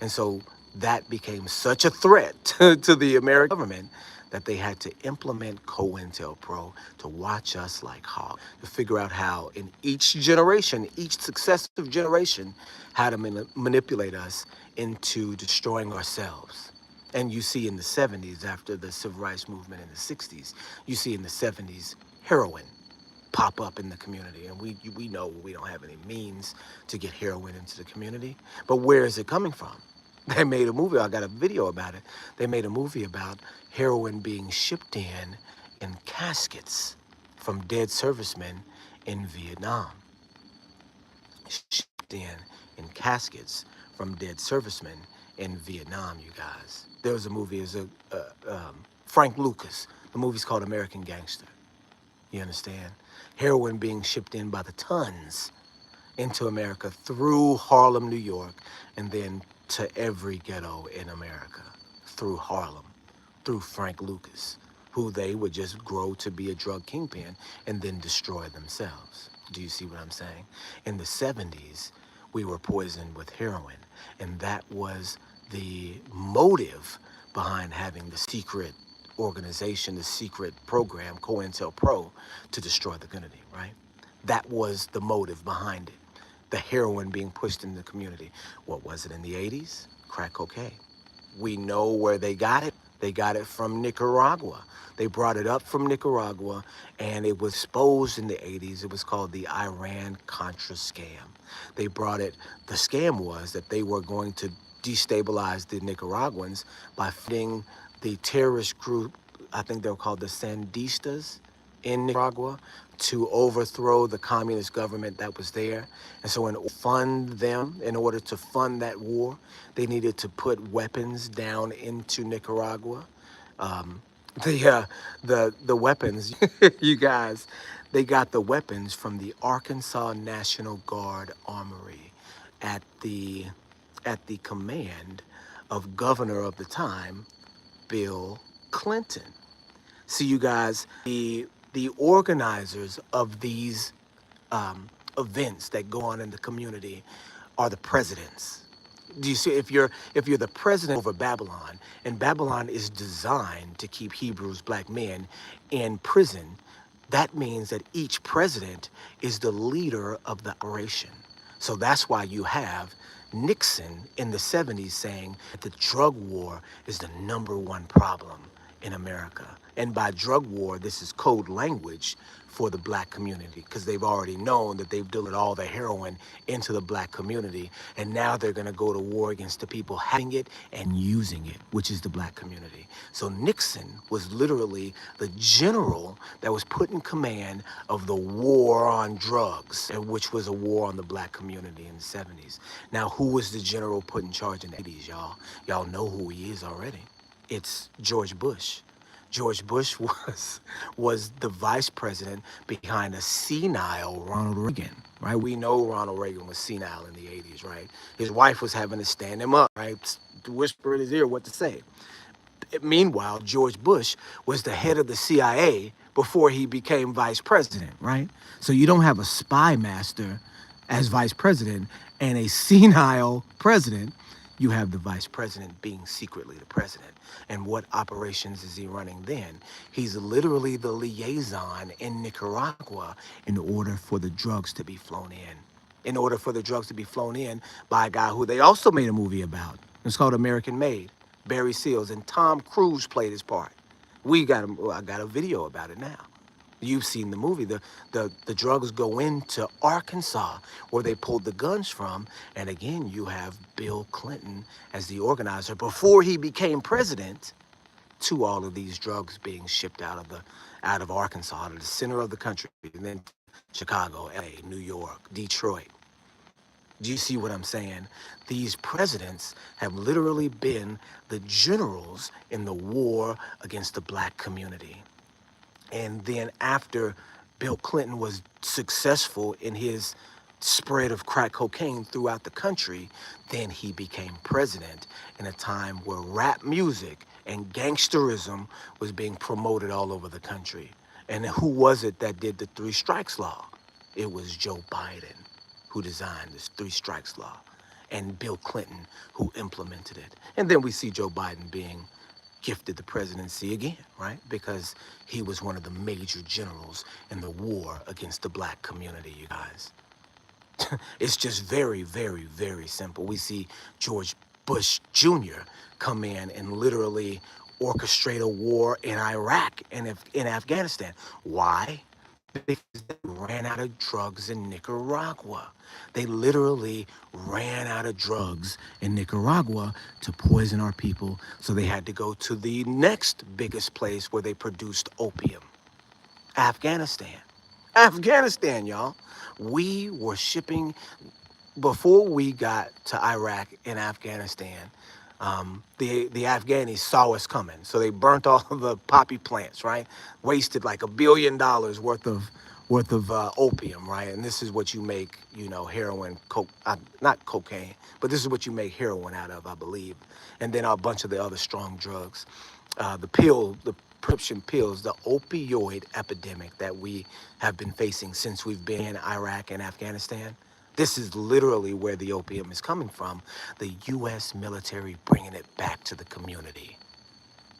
And so that became such a threat to the American government that they had to implement COINTELPRO to watch us like hogs, to figure out how in each generation, each successive generation, how to manipulate us into destroying ourselves. And you see in the 70s, after the Civil Rights Movement in the 60s, you see in the 70s, heroin pop up in the community. And we know we don't have any means to get heroin into the community, but where is it coming from? They made a movie, I got a video about it. They made a movie about heroin being shipped in caskets from dead servicemen in Vietnam. Shipped in caskets from dead servicemen in Vietnam, you guys. There was a movie, Frank Lucas. The movie's called American Gangster. You understand? Heroin being shipped in by the tons into America through Harlem, New York, and then to every ghetto in America through Harlem, through Frank Lucas, who they would just grow to be a drug kingpin and then destroy themselves. Do you see what I'm saying? In the 70s, we were poisoned with heroin, and that was the motive behind having the secret organization, the secret program, COINTELPRO, to destroy the community, right? That was the motive behind it. The heroin being pushed in the community. What was it in the 80s? Crack cocaine. We know where they got it. They got it from Nicaragua. They brought it up from Nicaragua, and it was exposed in the 80s. It was called the Iran-Contra scam. They brought it, the scam was that they were going to destabilize the Nicaraguans by funding the terrorist group, I think they were called the Sandistas in Nicaragua, to overthrow the communist government that was there. And so in order to fund that war, they needed to put weapons down into Nicaragua. The weapons, you guys, they got the weapons from the Arkansas National Guard Armory at the command of governor of the time, Bill Clinton. See, you guys, the organizers of these events that go on in the community are the presidents. Do you see? If you're the president over Babylon, and Babylon is designed to keep Hebrews, black men, in prison, That means that each president is the leader of the operation. So that's why you have Nixon in the 70s saying that the drug war is the #1 problem in America. And by drug war, this is code language for the black community, because they've already known that they've delivered all the heroin into the black community. And now they're going to go to war against the people having it and using it, which is the black community. So Nixon was literally the general that was put in command of the war on drugs, and which was a war on the black community in the 70s. Now, who was the general put in charge in the 80s, y'all? Y'all know who he is already. It's George Bush. George Bush was the vice president behind a senile Ronald Reagan, right? We know Ronald Reagan was senile in the 80s, right? His wife was having to stand him up, right? To whisper in his ear what to say. Meanwhile, George Bush was the head of the CIA before he became vice president, right? So you don't have a spy master as vice president and a senile president. You have the vice president being secretly the president. And what operations is he running then? He's literally the liaison in Nicaragua in order for the drugs to be flown in. In order for the drugs to be flown in by a guy who they also made a movie about. It's called American Made. Barry Seals, and Tom Cruise played his part. I got a video about it now. You've seen the movie. The drugs go into Arkansas, where they pulled the guns from. And again, you have Bill Clinton as the organizer before he became president to all of these drugs being shipped out of Arkansas, out of the center of the country, and then Chicago, LA, New York, Detroit. Do you see what I'm saying? These presidents have literally been the generals in the war against the black community. And then after Bill Clinton was successful in his spread of crack cocaine throughout the country, then he became president in a time where rap music and gangsterism was being promoted all over the country. And who was it that did the 3 strikes law? It was Joe Biden, who designed this 3 strikes law, and Bill Clinton, who implemented it. And then we see Joe Biden being gifted the presidency again, right? Because he was one of the major generals in the war against the black community, you guys. It's just very, very, very simple. We see George Bush Jr. come in and literally orchestrate a war in Iraq and in Afghanistan. Why? Because they ran out of drugs in Nicaragua. They literally ran out of drugs in Nicaragua to poison our people. So they had to go to the next biggest place where they produced opium. Afghanistan. Afghanistan, y'all. We were shipping, before we got to Iraq and Afghanistan, the Afghanis saw us coming. So they burnt all of the poppy plants, right? Wasted like $1 billion worth of opium, right? And this is what you make, heroin, not cocaine, but this is what you make heroin out of, I believe. And then a bunch of the other strong drugs. The prescription pills, the opioid epidemic that we have been facing since we've been in Iraq and Afghanistan. This is literally where the opium is coming from. The U.S. military bringing it back to the community.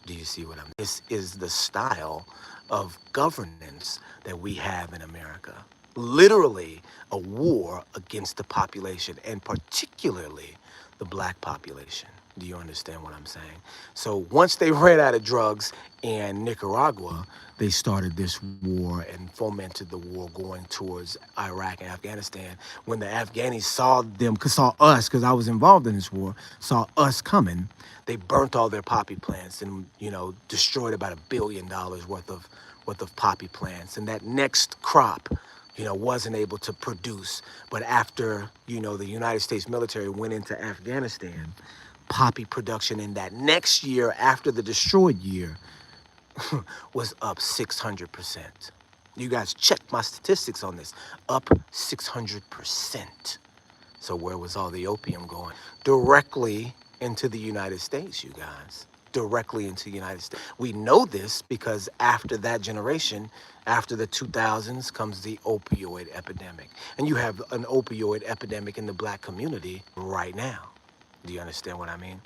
Do you see what I'm? This is the style of governance that we have in America. Literally a war against the population, and particularly the black population. Do you understand what I'm saying? So once they ran out of drugs in Nicaragua, they started this war and fomented the war going towards Iraq and Afghanistan. When the Afghanis saw us, because I was involved in this war, saw us coming, they burnt all their poppy plants and, destroyed about $1 billion worth of poppy plants. And that next crop, wasn't able to produce. But after, the United States military went into Afghanistan, poppy production in that next year after the destroyed year was up 600%. You guys check my statistics on this. Up 600%. So where was all the opium going? Directly into the United States, you guys. Directly into the United States. We know this because after that generation, after the 2000s, comes the opioid epidemic. And you have an opioid epidemic in the black community right now. Do you understand what I mean?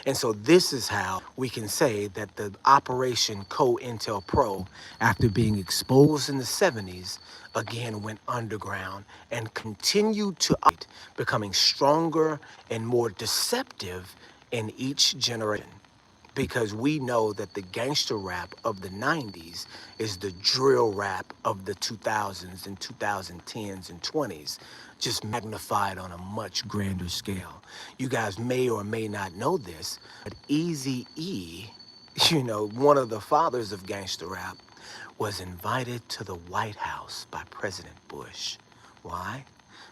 And so this is how we can say that the Operation COINTELPRO, after being exposed in the 70s, again went underground and continued to operate, becoming stronger and more deceptive in each generation. Because we know that the gangster rap of the 90s is the drill rap of the 2000s and 2010s and 20s, just magnified on a much grander scale. You guys may or may not know this, but Eazy-E, one of the fathers of gangster rap, was invited to the White House by President Bush. Why?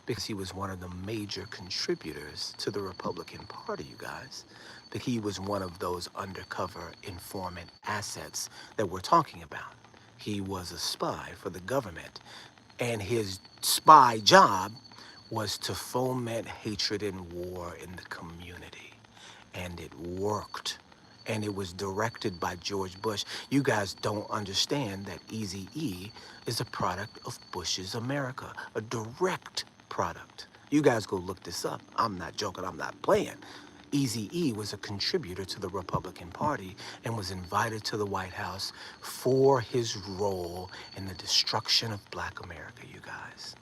Because he was one of the major contributors to the Republican Party, you guys. But he was one of those undercover informant assets that we're talking about. He was a spy for the government, and his spy job was to foment hatred and war in the community. And it worked. And it was directed by George Bush. You guys don't understand that Eazy-E is a product of Bush's America, a direct product. You guys go look this up. I'm not joking, I'm not playing. Eazy-E was a contributor to the Republican Party and was invited to the White House for his role in the destruction of Black America, you guys.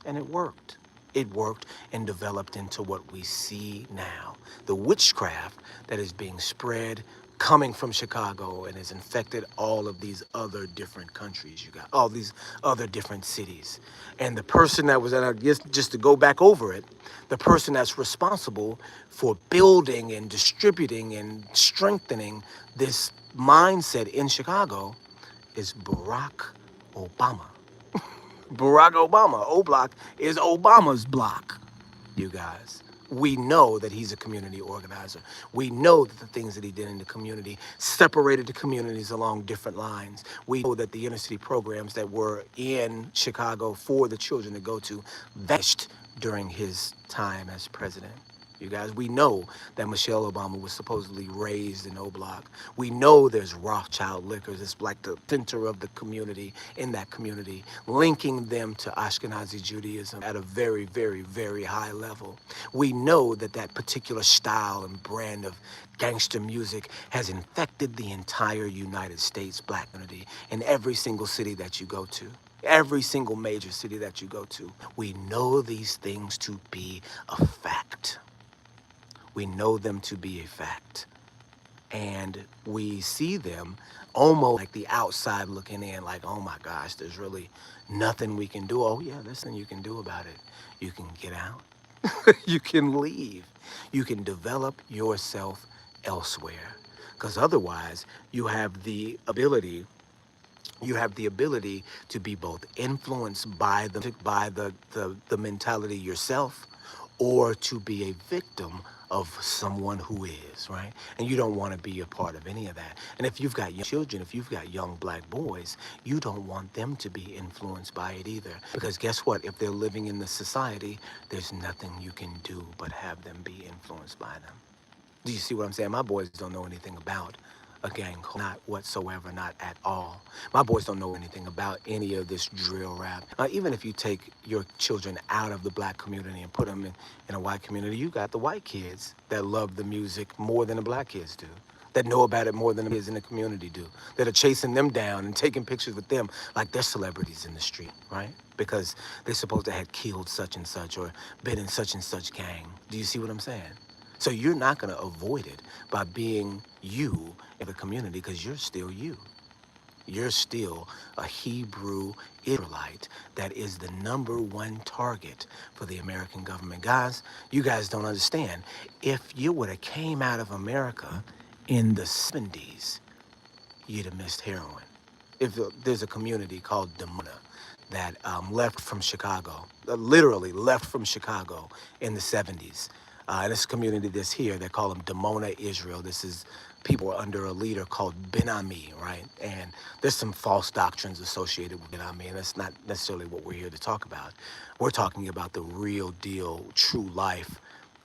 And it worked. It worked and developed into what we see now. The witchcraft that is being spread coming from Chicago and has infected all of these other different countries, you got all these other different cities. And the person that was, and I guess just to go back over it, the person that's responsible for building and distributing and strengthening this mindset in Chicago is Barack Obama. Barack Obama. O-Block is Obama's block, you guys. We know that he's a community organizer. We know that the things that he did in the community separated the communities along different lines. We know that the inner city programs that were in Chicago for the children to go to vanished during his time as president. You guys, we know that Michelle Obama was supposedly raised in O-Block. We know there's Rothschild Liquors. It's like the center of the community, in that community, linking them to Ashkenazi Judaism at a very, very, very high level. We know that that particular style and brand of gangster music has infected the entire United States Black community in every single city that you go to. Every single major city that you go to. We know these things to be a fact. We know them to be a fact. And we see them almost like the outside looking in, like, oh my gosh, there's really nothing we can do. Oh yeah, there's nothing you can do about it. You can get out. You can leave. You can develop yourself elsewhere. Because otherwise, you have the ability to be both influenced by the mentality yourself, or to be a victim of someone who is, right? And you don't want to be a part of any of that. And if you've got young children, if you've got young Black boys, you don't want them to be influenced by it either. Because guess what? If they're living in the society, there's nothing you can do but have them be influenced by them. Do you see what I'm saying? My boys don't know anything about a gang, not whatsoever, not at all. My boys don't know anything about any of this drill rap. Even if you take your children out of the Black community and put them in a white community, you got the white kids that love the music more than the Black kids do, that know about it more than the kids in the community do, that are chasing them down and taking pictures with them like they're celebrities in the street, right? Because they're supposed to have killed such and such or been in such and such gang. Do you see what I'm saying? So you're not going to avoid it by being you in the community, because you're still you. You're still a Hebrew Israelite that is the #1 target for the American government. Guys, you guys don't understand. If you would have came out of America in the 70s, you'd have missed heroin. If there's a community called Dimona that left from Chicago, literally left from Chicago in the 70s. And this community that's here, they call them Dimona, Israel. This is people under a leader called Ben Ami, right? And there's some false doctrines associated with Ben Ami, and that's not necessarily what we're here to talk about. We're talking about the real deal, true life,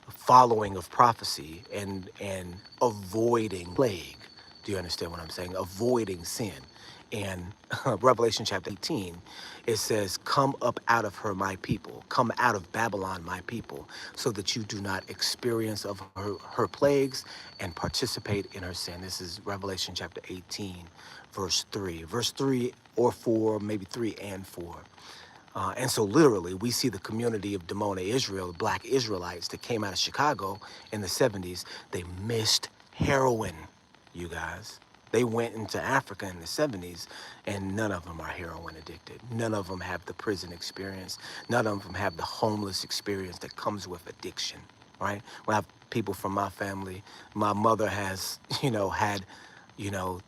following of prophecy and avoiding plague. Do you understand what I'm saying? Avoiding sin in Revelation chapter 18, it says, "Come up out of her, my people. Come out of Babylon, my people, so that you do not experience of her plagues and participate in her sin." This is Revelation chapter 18, verse 3. Verse 3 or 4, maybe 3 and 4. And so literally, we see the community of Dimona, Israel, black Israelites that came out of Chicago in the 70s. They missed heroin, you guys. They went into Africa in the 70s, and none of them are heroin addicted. None of them have the prison experience. None of them have the homeless experience that comes with addiction, right? We have people from my family. My mother has, had, you know,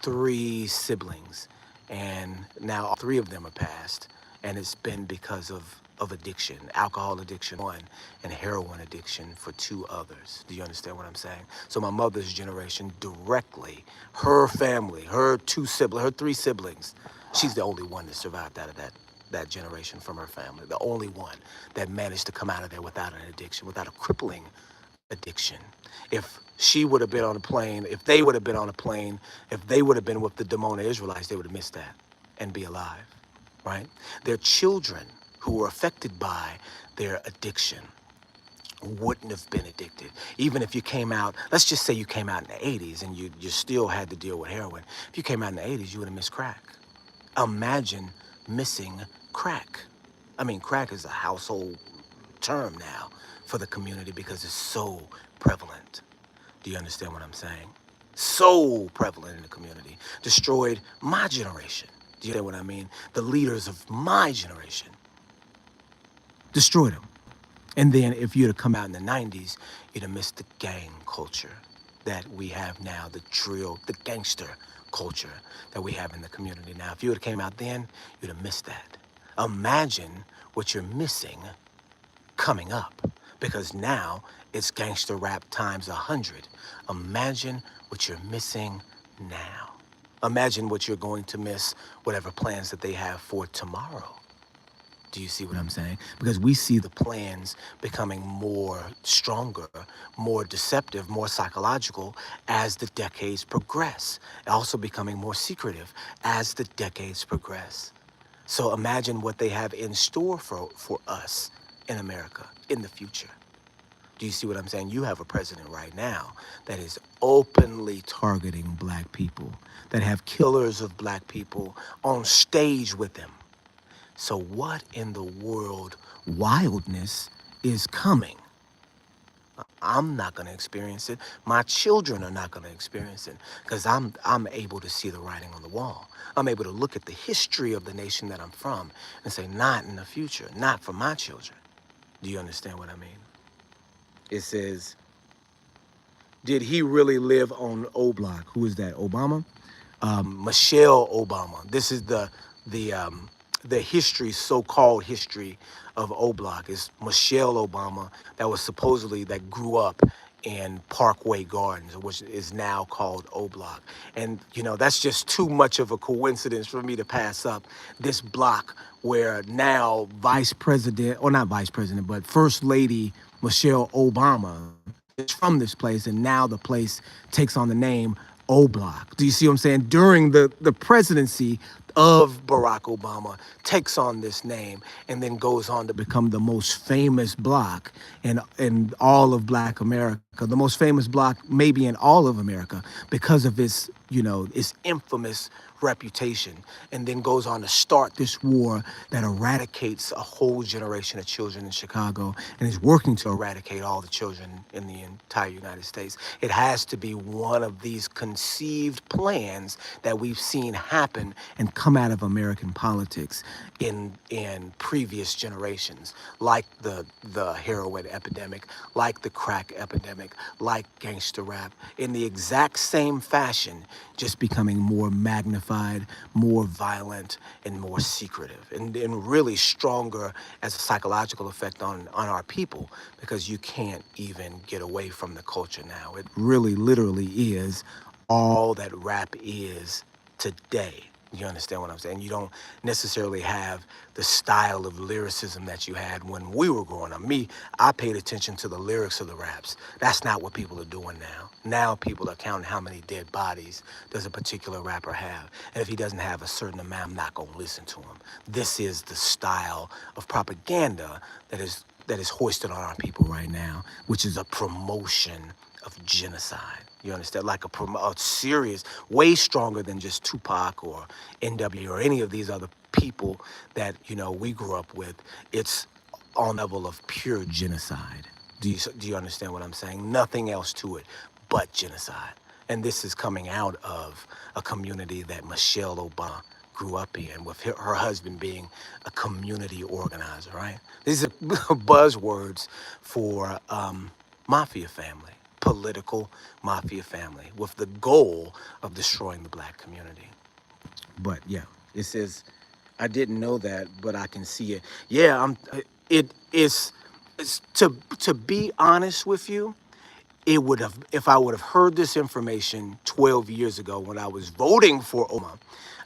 3 siblings, and now all 3 of them are passed, and it's been because of addiction, alcohol addiction 1, and heroin addiction for 2 others. Do you understand what I'm saying? So my mother's generation directly, her family, her 3 siblings, she's the only one that survived out of that generation from her family, the only one that managed to come out of there without an addiction, without a crippling addiction. If she would have been on a plane, if they would have been on a plane, if they would have been with the Dimona Israelites, they would have missed that and be alive, right? Their children who were affected by their addiction wouldn't have been addicted. Even if you came out, let's just say you came out in the 80s and you still had to deal with heroin. If you came out in the 80s, you would have missed crack. Imagine missing crack. I mean, crack is a household term now for the community because it's so prevalent. Do you understand what I'm saying? So prevalent in the community. Destroyed my generation. Do you know what I mean? The leaders of my generation. Destroyed them. And then if you'd have come out in the 90s, you'd have missed the gang culture that we have now, the drill, the gangster culture that we have in the community now. If you would have came out then, you'd have missed that. Imagine what you're missing coming up, because now it's gangster rap times 100. Imagine what you're missing now. Imagine what you're going to miss, whatever plans that they have for tomorrow. Do you see what I'm saying? Because we see the plans becoming more stronger, more deceptive, more psychological as the decades progress. Also becoming more secretive as the decades progress. So imagine what they have in store for us in America in the future. Do you see what I'm saying? You have a president right now that is openly targeting black people, that have killers of black people on stage with them. So what in the world wildness is coming? I'm not going to experience it. My children are not going to experience it because I'm able to see the writing on the wall. I'm able to look at the history of the nation that I'm from and say, not in the future, not for my children. Do you understand what I mean? It says, did he really live on O Block? Who is that? Obama? Michelle Obama. This is the history, so-called history of O Block. Is Michelle Obama that grew up in Parkway Gardens, which is now called O Block. And that's just too much of a coincidence for me to pass up this block where now Vice President, or not Vice President, but First Lady Michelle Obama is from this place, and now the place takes on the name O Block. Do you see what I'm saying? During the presidency of Barack Obama, takes on this name and then goes on to become the most famous block in all of Black America, the most famous block maybe in all of America because of its infamous reputation, and then goes on to start this war that eradicates a whole generation of children in Chicago and is working to eradicate all the children in the entire United States. It has to be one of these conceived plans that we've seen happen and come out of American politics in previous generations, like the heroin epidemic, like the crack epidemic, like gangster rap, in the exact same fashion, just becoming more magnified, more violent, and more secretive, and really stronger as a psychological effect on our people, because you can't even get away from the culture now. It really literally is all that rap is today. You understand what I'm saying? You don't necessarily have the style of lyricism that you had when we were growing up. Me, I paid attention to the lyrics of the raps. That's not what people are doing now. Now people are counting how many dead bodies does a particular rapper have. And if he doesn't have a certain amount, I'm not going to listen to him. This is the style of propaganda that is hoisted on our people right now, which is a promotion of genocide. You understand? Like a serious, way stronger than just Tupac or NW or any of these other people that, we grew up with. It's on level of pure genocide. Do you understand what I'm saying? Nothing else to it but genocide. And this is coming out of a community that Michelle Obama grew up in, with her husband being a community organizer, right? These are buzzwords for mafia family, political mafia family, with the goal of destroying the black community. But yeah, it says, I didn't know that, but I can see it. Yeah, it is, it's to be honest with you, it would have, if I would have heard this information 12 years ago when I was voting for Obama,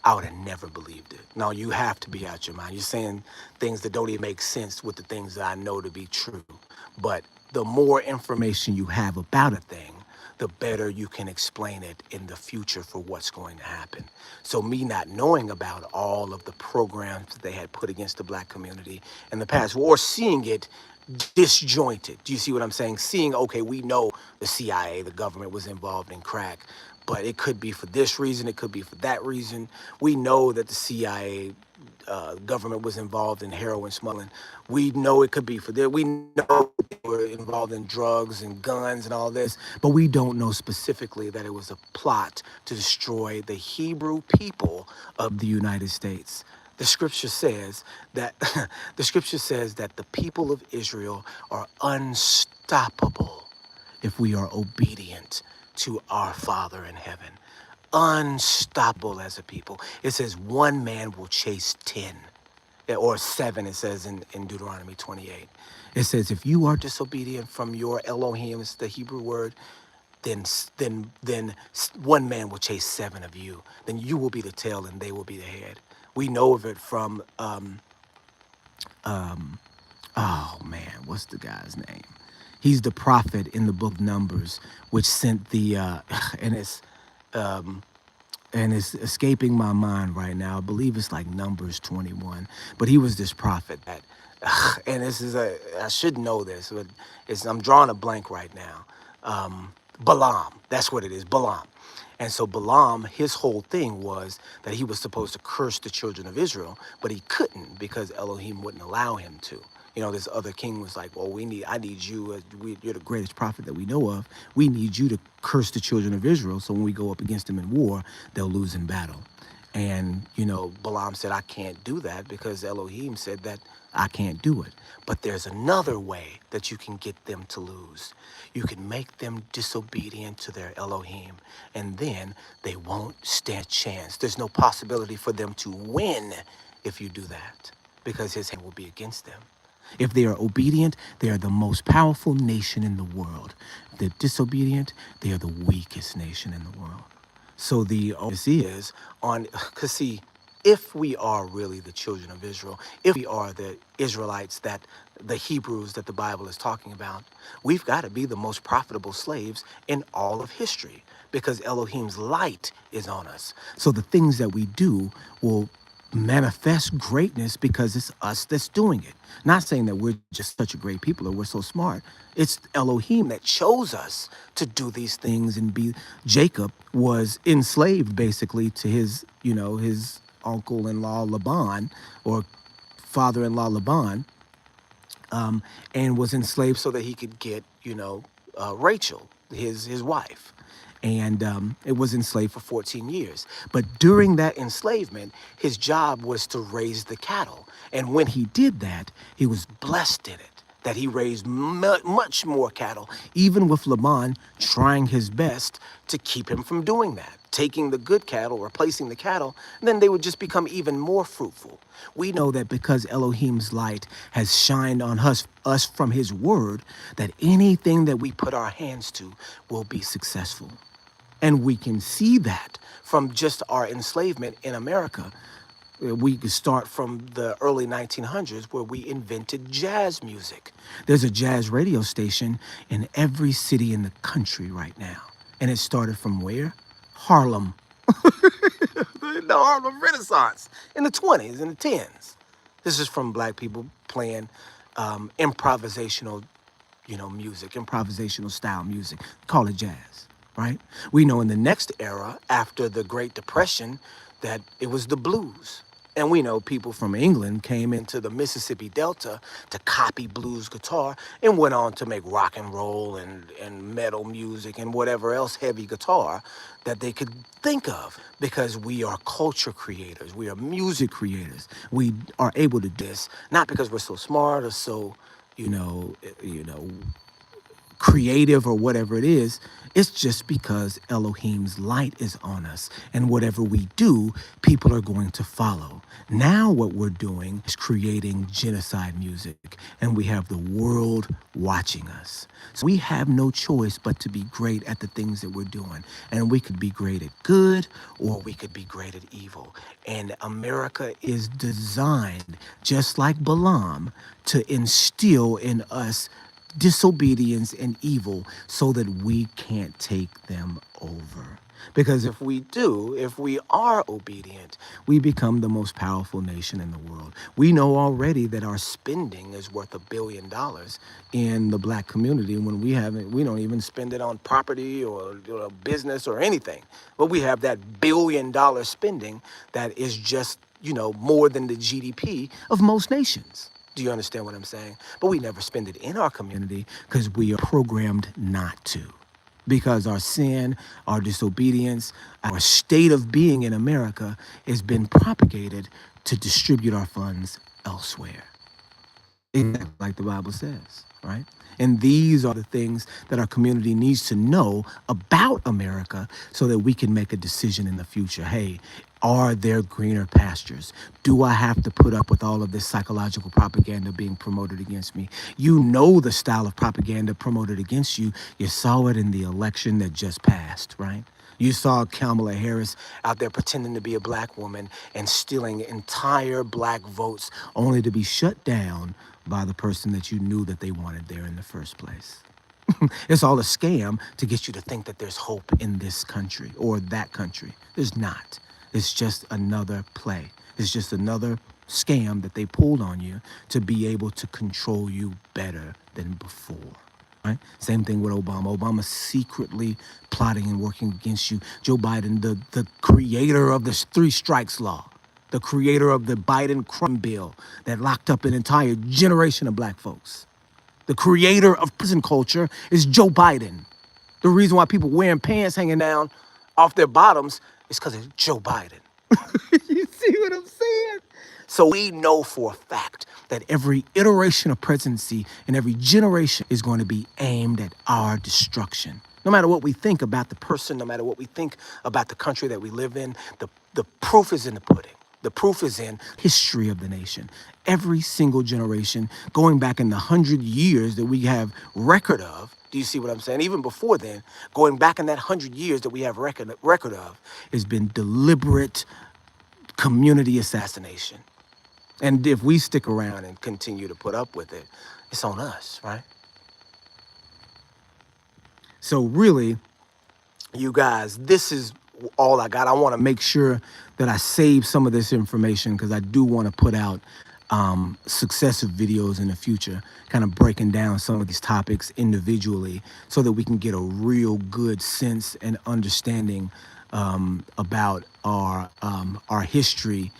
I would have never believed it. No, you have to be out your mind. You're saying things that don't even make sense with the things that I know to be true. But the more information you have about a thing, the better you can explain it in the future for what's going to happen. So me not knowing about all of the programs that they had put against the black community in the past, or seeing it disjointed. Do you see what I'm saying? Seeing, okay, we know the CIA, the government was involved in crack, but it could be for this reason, it could be for that reason. We know that the CIA government was involved in heroin smuggling. We know it could be for that. We know they were involved in drugs and guns and all this, but we don't know specifically that it was a plot to destroy the Hebrew people of the United States. The scripture says that the people of Israel are unstoppable if we are obedient to our Father in heaven. Unstoppable as a people. It says one man will chase 10, or 7, it says in Deuteronomy 28. It says if you are disobedient from your Elohim, it's the Hebrew word, then one man will chase 7 of you. Then you will be the tail and they will be the head. We know of it from, oh man, what's the guy's name? He's the prophet in the book Numbers, which sent the, and it's escaping my mind right now. I believe it's like Numbers 21. But he was this prophet that, and I should know this, but I'm drawing a blank right now. Balaam, that's what it is, Balaam. And so Balaam, his whole thing was that he was supposed to curse the children of Israel, but he couldn't because Elohim wouldn't allow him to. This other king was like, well, I need you, you're the greatest prophet that we know of. We need you to curse the children of Israel, so when we go up against them in war, they'll lose in battle. And, Balaam said, I can't do that because Elohim said that I can't do it. But there's another way that you can get them to lose. You can make them disobedient to their Elohim, and then they won't stand a chance. There's no possibility for them to win if you do that, because his hand will be against them. If they are obedient, they are the most powerful nation in the world. If they're disobedient, they are the weakest nation in the world. So this is on, because see, if we are really the children of Israel, if we are the Israelites, that the Hebrews that the Bible is talking about, we've got to be the most profitable slaves in all of history because Elohim's light is on us. So the things that we do will manifest greatness because it's us that's doing it. Not saying that we're just such a great people or we're so smart. It's Elohim that chose us to do these things and be. Jacob was enslaved basically to his uncle-in-law Laban, or father-in-law Laban, and was enslaved so that he could get Rachel, his wife. And it was enslaved for 14 years. But during that enslavement, his job was to raise the cattle. And when he did that, he was blessed in it, that he raised much more cattle, even with Laban trying his best to keep him from doing that, taking the good cattle, replacing the cattle, then they would just become even more fruitful. We know that because Elohim's light has shined on us from his word, that anything that we put our hands to will be successful. And we can see that from just our enslavement in America. We could start from the early 1900s where we invented jazz music. There's a jazz radio station in every city in the country right now. And it started from where? Harlem. The Harlem Renaissance in the 20s and the 10s. This is from black people playing improvisational, music, improvisational style music. Call it jazz, right? We know in the next era, after the Great Depression, that it was the blues. And we know people from England came into the Mississippi Delta to copy blues guitar and went on to make rock and roll and metal music and whatever else heavy guitar that they could think of, because we are culture creators. We are music creators. We are able to do this, not because we're so smart or so, creative or whatever it is. It's just because Elohim's light is on us, and whatever we do, people are going to follow. Now what we're doing is creating genocide music, and we have the world watching us. So we have no choice but to be great at the things that we're doing. And we could be great at good, or we could be great at evil. And America is designed, just like Balaam, to instill in us disobedience and evil so that we can't take them over. Because if we are obedient, we become the most powerful nation in the world. We know already that our spending is worth $1 billion in the black community when we don't even spend it on property or business or anything. But we have that $1 billion spending that is just, more than the GDP of most nations. Do you understand what I'm saying? But we never spend it in our community because we are programmed not to. Because our sin, our disobedience, our state of being in America has been propagated to distribute our funds elsewhere. Exactly like the Bible says, right? And these are the things that our community needs to know about America so that we can make a decision in the future. Hey, are there greener pastures? Do I have to put up with all of this psychological propaganda being promoted against me? You know the style of propaganda promoted against you. You saw it in the election that just passed, right? You saw Kamala Harris out there pretending to be a black woman and stealing entire black votes only to be shut down by the person that you knew that they wanted there in the first place. It's all a scam to get you to think that there's hope in this country or that country. There's not. It's just another play. It's just another scam that they pulled on you to be able to control you better than before. Right? Same thing with Obama. Obama's secretly plotting and working against you. Joe Biden, the creator of the three strikes law, the creator of the Biden crime bill that locked up an entire generation of black folks. The creator of prison culture is Joe Biden. The reason why people wearing pants hanging down off their bottoms is because of Joe Biden. You see what I'm saying? So we know for a fact that every iteration of presidency and every generation is going to be aimed at our destruction. No matter what we think about the person, no matter what we think about the country that we live in, the proof is in the pudding. The proof is in history of the nation. Every single generation, going back in the 100 years that we have record of, do you see what I'm saying? Even before then, going back in that 100 years that we have record of, has been deliberate community assassination. And if we stick around and continue to put up with it, it's on us, right? So really, you guys, this is all I got. I want to make sure that I save some of this information because I do want to put out successive videos in the future, kind of breaking down some of these topics individually so that we can get a real good sense and understanding about our history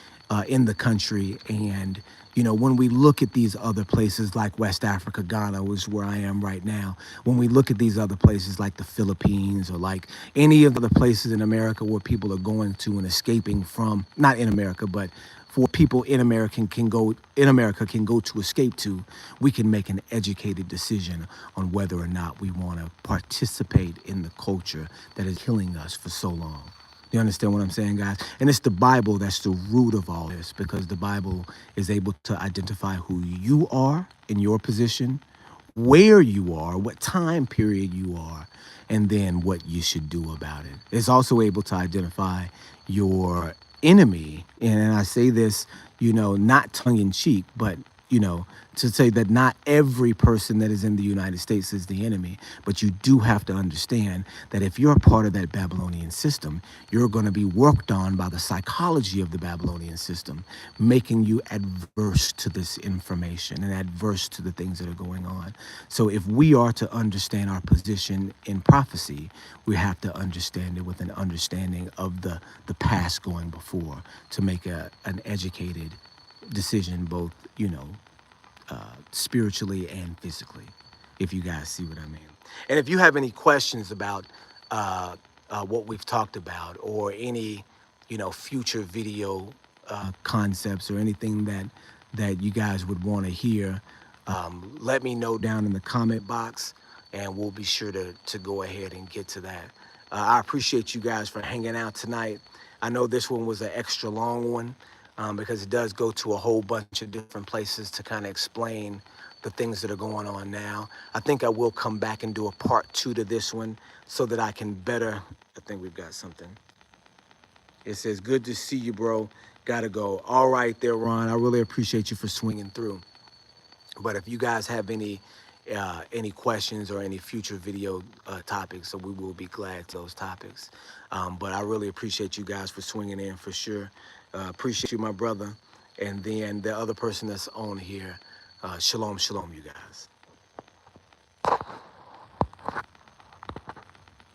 in the country. And when we look at these other places like West Africa, Ghana, which is where I am right now, when we look at these other places like the Philippines or like any of the places in America where people are going to and escaping from, not in America, but for people in America can go to escape to, we can make an educated decision on whether or not we want to participate in the culture that is killing us for so long. You understand what I'm saying, guys? And it's the Bible that's the root of all this, because the Bible is able to identify who you are in your position, where you are, what time period you are, and then what you should do about it. It's also able to identify your enemy. And I say this, not tongue in cheek, but, to say that not every person that is in the United States is the enemy, but you do have to understand that if you're a part of that Babylonian system, you're going to be worked on by the psychology of the Babylonian system, making you adverse to this information and adverse to the things that are going on. So if we are to understand our position in prophecy, we have to understand it with an understanding of the past going before to make an educated decision, both, spiritually and physically, if you guys see what I mean. And if you have any questions about what we've talked about, or any, future video concepts, or anything that you guys would want to hear, let me know down in the comment box, and we'll be sure to go ahead and get to that. I appreciate you guys for hanging out tonight. I know this one was an extra long one, because it does go to a whole bunch of different places to kind of explain the things that are going on now. I think I will come back and do a part 2 to this one so that I can better. I think we've got something. It says, good to see you, bro. Gotta go. All right there, Ron. I really appreciate you for swinging through. But if you guys have any questions or any future video topics, so we will be glad to those topics. But I really appreciate you guys for swinging in, for sure. Appreciate you, my brother. And then the other person that's on here, shalom, shalom, you guys.